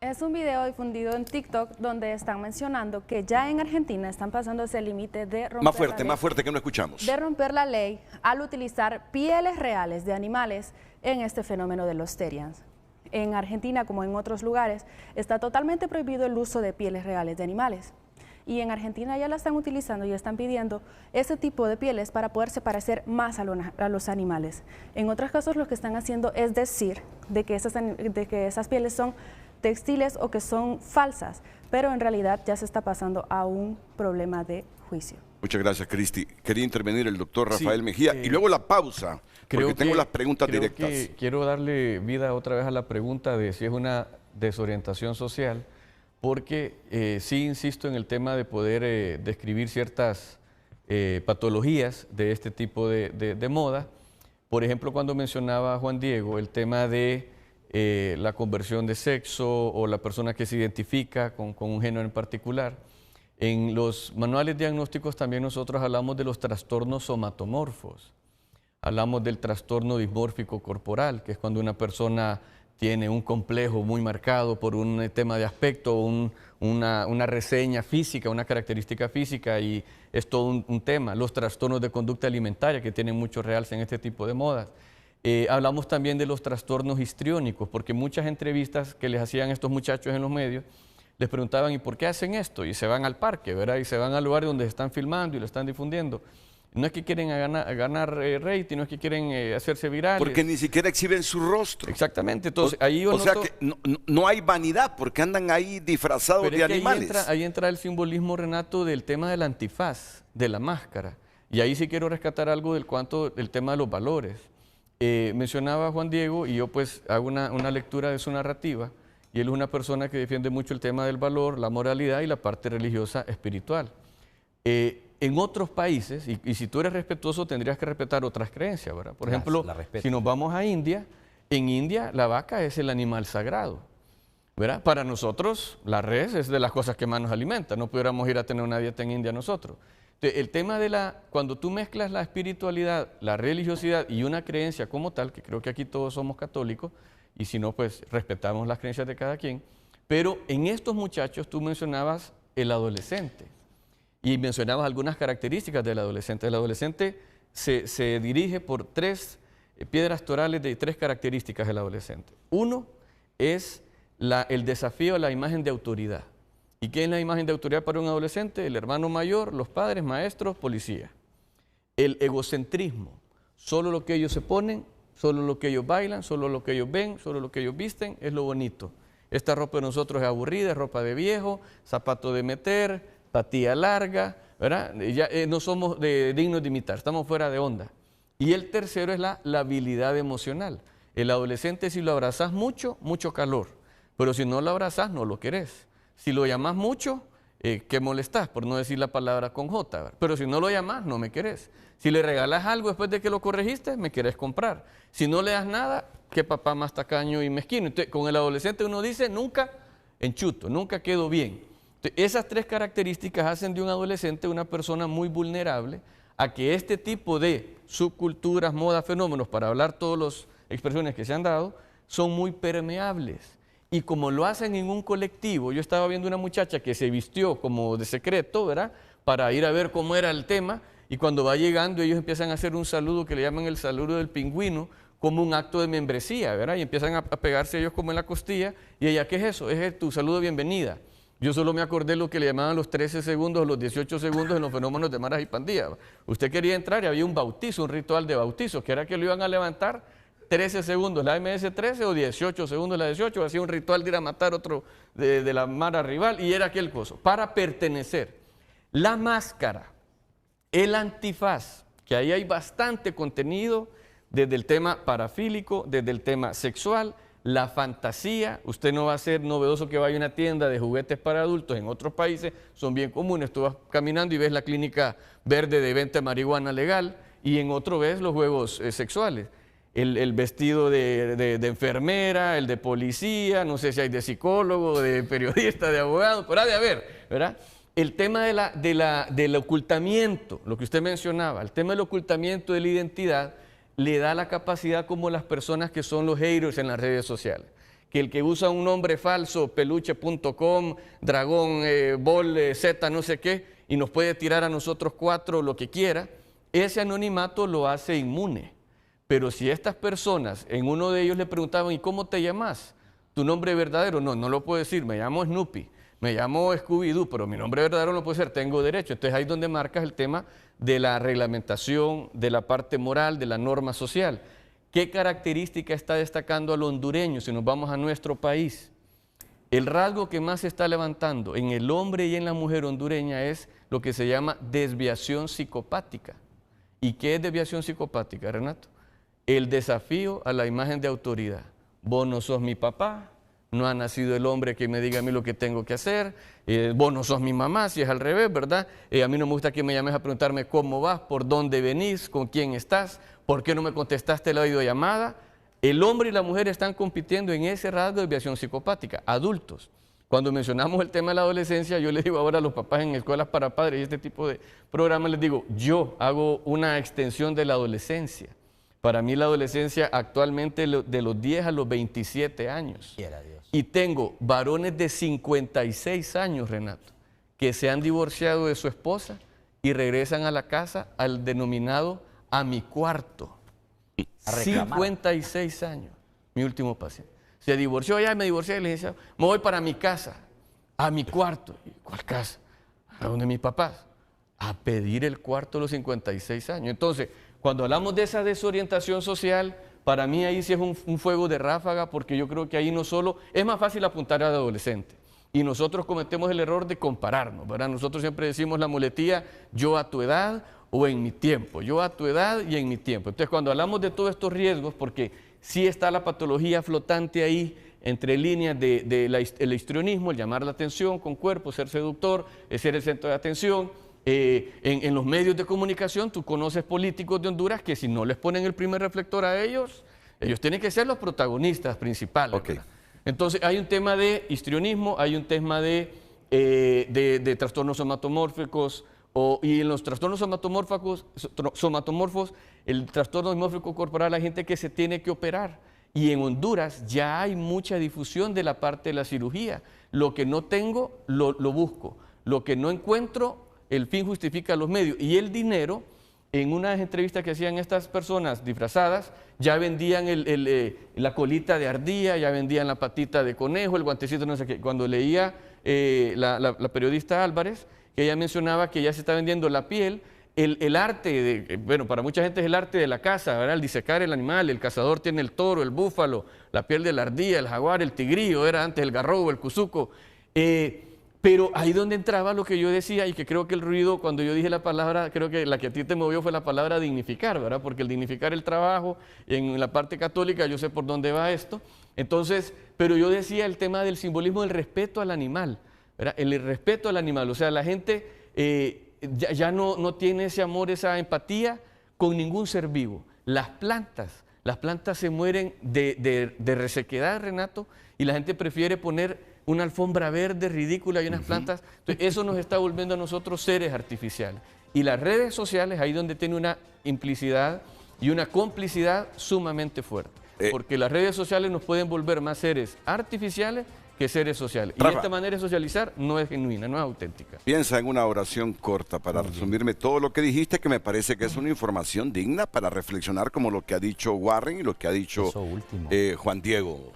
Es un video difundido en TikTok donde están mencionando que ya en Argentina están pasando ese límite de romper Más fuerte que no escuchamos. de romper la ley al utilizar pieles reales de animales en este fenómeno de los Terians. En Argentina, como en otros lugares, está totalmente prohibido el uso de pieles reales de animales. Y en Argentina ya la están utilizando y están pidiendo ese tipo de pieles para poderse parecer más a los animales. En otros casos lo que están haciendo es decir de que esas pieles son textiles o que son falsas, pero en realidad ya se está pasando a un problema de juicio. Muchas gracias, Cristi. Quería intervenir el doctor Rafael Sí, Mejía. Y luego la pausa, porque tengo las preguntas creo directas. que quiero darle vida otra vez a la pregunta de si es una desorientación social, porque sí insisto en el tema de poder describir ciertas patologías de este tipo de moda. Por ejemplo, cuando mencionaba Juan Diego el tema de la conversión de sexo o la persona que se identifica con un género en particular. En los manuales diagnósticos también nosotros hablamos de los trastornos somatomorfos. Hablamos del trastorno dismórfico corporal, que es cuando una persona tiene un complejo muy marcado por un tema de aspecto, una reseña física, una característica física, y es todo un tema. Los trastornos de conducta alimentaria, que tienen mucho realce en este tipo de modas. Hablamos también de los trastornos histriónicos, porque muchas entrevistas que les hacían estos muchachos en los medios, les preguntaban, ¿y por qué hacen esto? Y se van al parque, ¿verdad? Y se van al lugar donde están filmando y lo están difundiendo. No es que quieren ganar rating, no es que quieren hacerse virales. Porque ni siquiera exhiben su rostro. Exactamente. Entonces, ahí yo o sea noto- que no hay vanidad porque andan ahí disfrazados Pero de es que animales. ahí entra el simbolismo, Renato, del tema del antifaz, de la máscara. Y ahí sí quiero rescatar algo del tema de los valores. Mencionaba Juan Diego, y yo pues hago una lectura de su narrativa, y él es una persona que defiende mucho el tema del valor, la moralidad y la parte religiosa espiritual. En otros países, y si tú eres respetuoso, tendrías que respetar otras creencias, ¿verdad? Por ejemplo, la respeto. si nos vamos a India, en India la vaca es el animal sagrado, ¿verdad? Para nosotros, la res es de las cosas que más nos alimenta. No pudiéramos ir a tener una dieta en India nosotros. Entonces, el tema cuando tú mezclas la espiritualidad, la religiosidad y una creencia como tal, que creo que aquí todos somos católicos, y si no, pues respetamos las creencias de cada quien. Pero en estos muchachos tú mencionabas el adolescente y mencionabas algunas características del adolescente. El adolescente se dirige por tres piedras torales de tres características del adolescente. Uno es el desafío a la imagen de autoridad. ¿Y qué es la imagen de autoridad para un adolescente? El hermano mayor, los padres, maestros, policía. El egocentrismo, solo lo que ellos se ponen, solo lo que ellos bailan, solo lo que ellos ven, solo lo que ellos visten, es lo bonito. Esta ropa de nosotros es aburrida, es ropa de viejo, zapato de meter, patilla larga, ¿verdad? Ya no somos dignos de imitar, estamos fuera de onda. Y el tercero es la habilidad emocional. El adolescente, si lo abrazas mucho, mucho calor, pero si no lo abrazas, no lo querés. Si lo llamas mucho, ¿qué molestás? Por no decir la palabra con J, ¿verdad? Pero si no lo llamas, no me querés. Si le regalas algo después de que lo corregiste, me querés comprar. Si no le das nada, qué papá más tacaño y mezquino. Entonces, con el adolescente uno dice, nunca enchuto, nunca quedo bien. Entonces, esas tres características hacen de un adolescente una persona muy vulnerable a que este tipo de subculturas, modas, fenómenos, para hablar todas las expresiones que se han dado, son muy permeables. Y como lo hacen en un colectivo, yo estaba viendo una muchacha que se vistió como de secreto, ¿verdad?, para ir a ver cómo era el tema, y cuando va llegando ellos empiezan a hacer un saludo que le llaman el saludo del pingüino, como un acto de membresía, ¿verdad? Y empiezan a pegarse ellos como en la costilla, y ella, ¿qué es eso? Es tu saludo de bienvenida. Yo solo me acordé lo que le llamaban los 13 segundos o los 18 segundos en los fenómenos de maras y pandillas. Usted quería entrar y había un bautizo, un ritual de bautizo, que era que lo iban a levantar 13 segundos la MS-13 o 18 segundos la 18, hacía un ritual de ir a matar otro de la mara rival, y era aquel coso, para pertenecer. La máscara, el antifaz, que ahí hay bastante contenido, desde el tema parafílico, desde el tema sexual, la fantasía. Usted no va a ser novedoso que vaya a una tienda de juguetes para adultos, en otros países son bien comunes, tú vas caminando y ves la clínica verde de venta de marihuana legal, y en otro ves los juegos sexuales. El vestido de enfermera, el de policía, no sé si hay de psicólogo, de periodista, de abogado, pero ha de haber, ¿verdad? El tema del ocultamiento, lo que usted mencionaba, el tema del ocultamiento de la identidad, le da la capacidad como las personas que son los haters en las redes sociales. Que el que usa un nombre falso, peluche.com, dragón, bol, z, no sé qué, y nos puede tirar a nosotros cuatro lo que quiera, ese anonimato lo hace inmune. Pero si estas personas, en uno de ellos le preguntaban, ¿y cómo te llamas? ¿Tu nombre verdadero? No, no lo puedo decir, me llamo Snoopy, me llamo Scooby-Doo, pero mi nombre verdadero no puede ser, tengo derecho. Entonces ahí es donde marcas el tema de la reglamentación, de la parte moral, de la norma social. ¿Qué característica está destacando al hondureño si nos vamos a nuestro país? El rasgo que más se está levantando en el hombre y en la mujer hondureña es lo que se llama desviación psicopática. ¿Y qué es desviación psicopática, Renato? El desafío a la imagen de autoridad. Vos no sos mi papá, no ha nacido el hombre que me diga a mí lo que tengo que hacer, vos no sos mi mamá, si es al revés, ¿verdad? A mí no me gusta que me llames a preguntarme cómo vas, por dónde venís, con quién estás, por qué no me contestaste la videollamada. El hombre y la mujer están compitiendo en ese rasgo de desviación psicopática, adultos. Cuando mencionamos el tema de la adolescencia, yo les digo ahora a los papás en escuelas para padres y este tipo de programas, les digo, yo hago una extensión de la adolescencia. Para mí la adolescencia actualmente de los 10 a los 27 años. Y tengo varones de 56 años, Renato, que se han divorciado de su esposa y regresan a la casa al denominado a mi cuarto. 56 años, mi último paciente. Se divorció, ya me divorcié y le decía, me voy para mi casa, a mi cuarto. ¿Cuál casa? ¿A donde mis papás? A pedir el cuarto a los 56 años. Entonces, cuando hablamos de esa desorientación social, para mí ahí sí es un fuego de ráfaga, porque yo creo que ahí no solo, es más fácil apuntar al adolescente. Y nosotros cometemos el error de compararnos, ¿verdad? Nosotros siempre decimos la muletilla, yo a tu edad o en mi tiempo, yo a tu edad y en mi tiempo. Entonces, cuando hablamos de todos estos riesgos, porque sí está la patología flotante ahí, entre líneas del histrionismo, el llamar la atención con cuerpo, ser seductor, ser el centro de atención. En los medios de comunicación tú conoces políticos de Honduras que si no les ponen el primer reflector a ellos, ellos tienen que ser los protagonistas principales. Okay. Entonces hay un tema de histrionismo, hay un tema de trastornos somatomórficos, y en los trastornos somatomorfos, el trastorno dimórfico corporal, hay gente que se tiene que operar. Y en Honduras ya hay mucha difusión de la parte de la cirugía. Lo que no tengo, lo busco. Lo que no encuentro, el fin justifica los medios. Y el dinero, en unas entrevistas que hacían estas personas disfrazadas, ya vendían la colita de ardilla, ya vendían la patita de conejo, el guantecito, no sé qué. Cuando leía la periodista Álvarez, que ella mencionaba que ya se está vendiendo la piel, el arte, bueno, para mucha gente es el arte de la caza, ¿verdad? El disecar el animal, el cazador tiene el toro, el búfalo, la piel de la ardilla, el jaguar, el tigrillo, era antes el garrobo, el cuzuco. Pero ahí donde entraba lo que yo decía, y que creo que el ruido, cuando yo dije la palabra, creo que la que a ti te movió fue la palabra dignificar, ¿verdad? Porque el dignificar el trabajo, en la parte católica yo sé por dónde va esto. Entonces, pero yo decía el tema del simbolismo del respeto al animal, ¿verdad? El irrespeto al animal, o sea, la gente ya no tiene ese amor, esa empatía con ningún ser vivo. Las plantas se mueren de resequedad, Renato, y la gente prefiere poner una alfombra verde ridícula y unas plantas. Entonces, eso nos está volviendo a nosotros seres artificiales. Y las redes sociales, ahí donde tiene una implicidad y una complicidad sumamente fuerte. Porque las redes sociales nos pueden volver más seres artificiales que seres sociales. Rafa, y esta manera de socializar no es genuina, no es auténtica. Piensa en una oración corta para resumirme todo lo que dijiste, que me parece que es una información digna para reflexionar, como lo que ha dicho Warren y lo que ha dicho Juan Diego.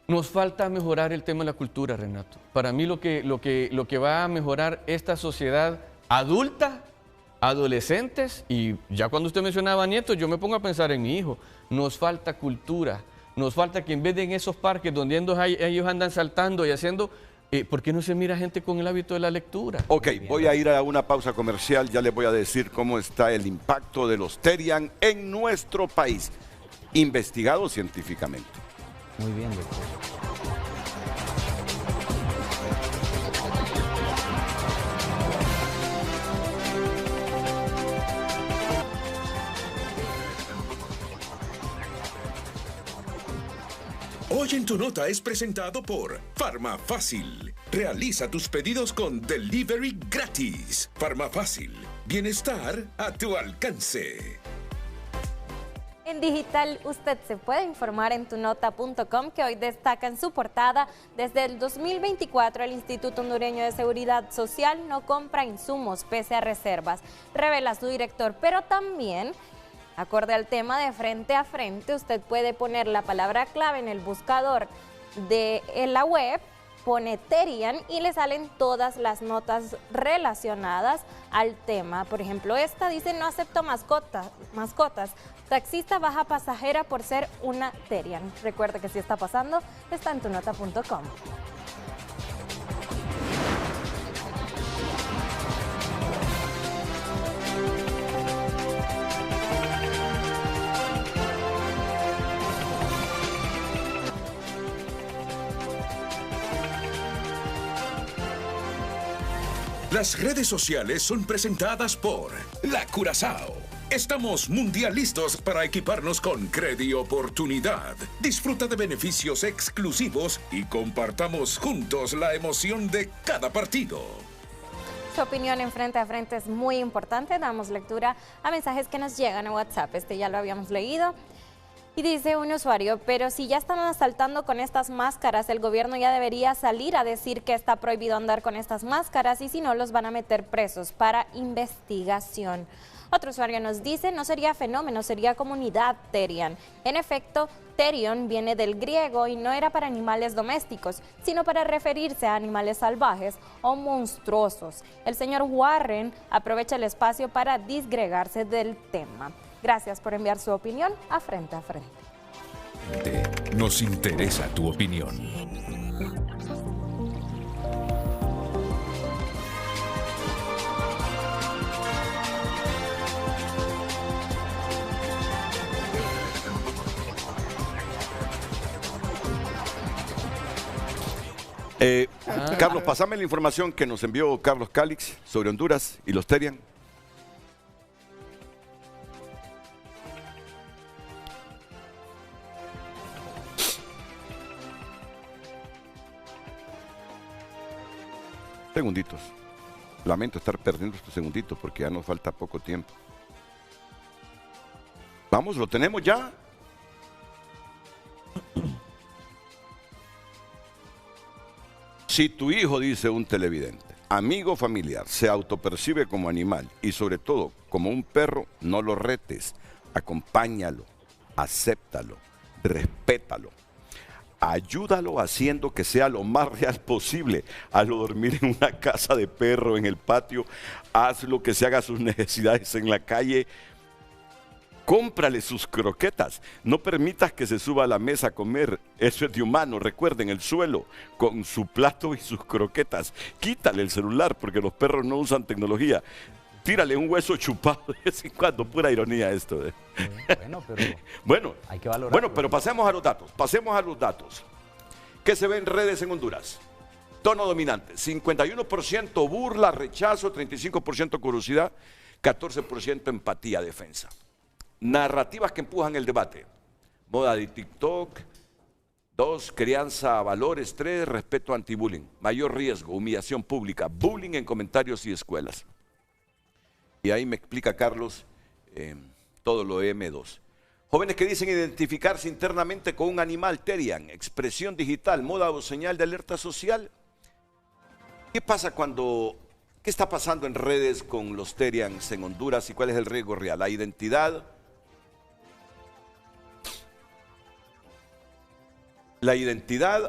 Nos falta mejorar el tema de la cultura, Renato. Para mí lo que va a mejorar esta sociedad adulta, adolescentes, y ya cuando usted mencionaba nietos, yo me pongo a pensar en mi hijo. Nos falta cultura. Nos falta que en vez de en esos parques donde ellos andan saltando y haciendo, ¿por qué no se mira gente con el hábito de la lectura? Ok, voy a ir a una pausa comercial, ya les voy a decir cómo está el impacto de los Terian en nuestro país, investigado científicamente. Muy bien, doctor. Hoy en tu nota es presentado por Farmafácil. Realiza tus pedidos con delivery gratis. Farmafácil, bienestar a tu alcance. En digital usted se puede informar en tunota.com, que hoy destaca en su portada: desde el 2024 el Instituto Hondureño de Seguridad Social no compra insumos pese a reservas, revela su director. Pero también, acorde al tema de frente a frente, usted puede poner la palabra clave en el buscador de la web, pone Terian y le salen todas las notas relacionadas al tema. Por ejemplo, esta dice: no acepto mascotas. Taxista baja pasajera por ser una Terian. Recuerde que si está pasando, está en tunota.com. Las redes sociales son presentadas por La Curazao. Estamos mundialistas para equiparnos con Credi Oportunidad. Disfruta de beneficios exclusivos y compartamos juntos la emoción de cada partido. Su opinión en frente a frente es muy importante. Damos lectura a mensajes que nos llegan a WhatsApp. Este ya lo habíamos leído. Y dice un usuario: pero si ya están asaltando con estas máscaras, el gobierno ya debería salir a decir que está prohibido andar con estas máscaras, y si no, los van a meter presos para investigación. Otro usuario nos dice: no sería fenómeno, sería comunidad Terian. En efecto, Terion viene del griego y no era para animales domésticos, sino para referirse a animales salvajes o monstruosos. El señor Warren aprovecha el espacio para disgregarse del tema. Gracias por enviar su opinión a Frente a Frente. Nos interesa tu opinión. Carlos, pasame la información que nos envió Carlos Calix sobre Honduras y los Terian. Segunditos. Lamento estar perdiendo estos segunditos porque ya nos falta poco tiempo. Vamos, lo tenemos ya. Si tu hijo, dice un televidente, amigo familiar, se autopercibe como animal y sobre todo como un perro, no lo retes, acompáñalo, acéptalo, respétalo. Ayúdalo haciendo que sea lo más real posible. Hazlo dormir en una casa de perro, en el patio. Hazlo que se haga sus necesidades en la calle. Cómprale sus croquetas. No permitas que se suba a la mesa a comer. Eso es de humano. Recuerden, el suelo con su plato y sus croquetas. Quítale el celular porque los perros no usan tecnología. Tírale un hueso chupado de vez en cuando. Pura ironía esto. Bueno, pero bueno, hay que valorarlo. Bueno, pero pasemos a los datos. Pasemos a los datos. ¿Qué se ve en redes en Honduras? Tono dominante, 51% burla, rechazo, 35% curiosidad, 14% empatía, defensa. Narrativas que empujan el debate. Moda de TikTok. 2, crianza, valores. 3, respeto anti-bullying. Mayor riesgo, humillación pública, bullying en comentarios y escuelas. Y ahí me explica Carlos todo lo de M2. Jóvenes que dicen identificarse internamente con un animal, Terian, expresión digital, moda o señal de alerta social. ¿Qué pasa qué está pasando en redes con los Terians en Honduras y cuál es el riesgo real? La identidad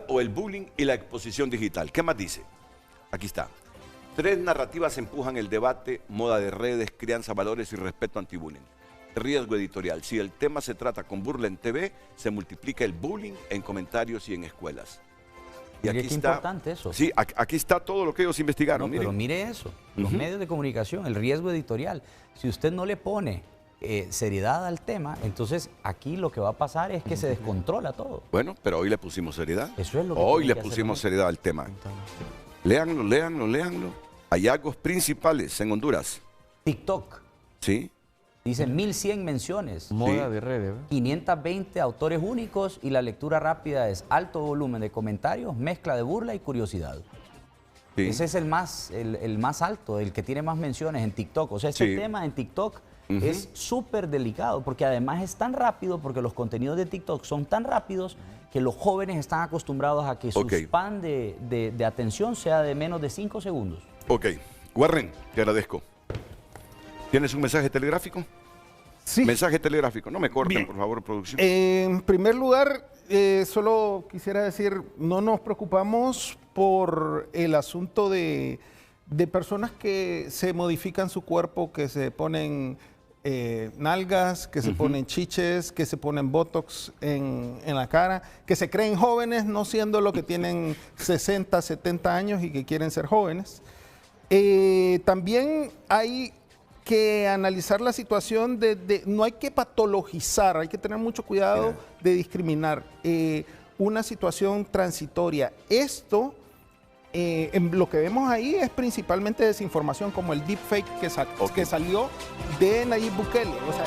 o el bullying y la exposición digital. ¿Qué más dice? Aquí está. 3 narrativas empujan el debate, moda de redes, crianza, valores y respeto anti-bullying. Riesgo editorial. Si el tema se trata con burla en TV, se multiplica el bullying en comentarios y en escuelas. Y mire aquí qué está, importante eso. Sí, aquí está todo lo que ellos investigaron. No, pero mire eso, los medios de comunicación, el riesgo editorial. Si usted no le pone seriedad al tema, entonces aquí lo que va a pasar es que se descontrola todo. Bueno, pero hoy le pusimos seriedad. Eso es lo que hoy tiene le que pusimos hacer. seriedad al tema. Léanlo. Hallazgos principales en Honduras. TikTok. Sí. Dice 1100 menciones. Moda de redes. 520 autores únicos y la lectura rápida es alto volumen de comentarios, mezcla de burla y curiosidad. Sí. Ese es el más alto, el que tiene más menciones en TikTok. O sea, este tema en TikTok es súper delicado porque además es tan rápido, porque los contenidos de TikTok son tan rápidos que los jóvenes están acostumbrados a que su span de atención sea de menos de 5 segundos. Ok. Warren, te agradezco. ¿Tienes un mensaje telegráfico? Sí. Mensaje telegráfico. No me corten, Bien. por favor, producción. En primer lugar, solo quisiera decir, no nos preocupamos por el asunto de personas que se modifican su cuerpo, que se ponen nalgas, que se ponen chiches, que se ponen botox en la cara, que se creen jóvenes no siendo lo que tienen 60, 70 años y que quieren ser jóvenes. También hay que analizar la situación no hay que patologizar, hay que tener mucho cuidado de discriminar una situación transitoria. Esto, lo que vemos ahí es principalmente desinformación, como el deepfake que salió de Nayib Bukele. O sea,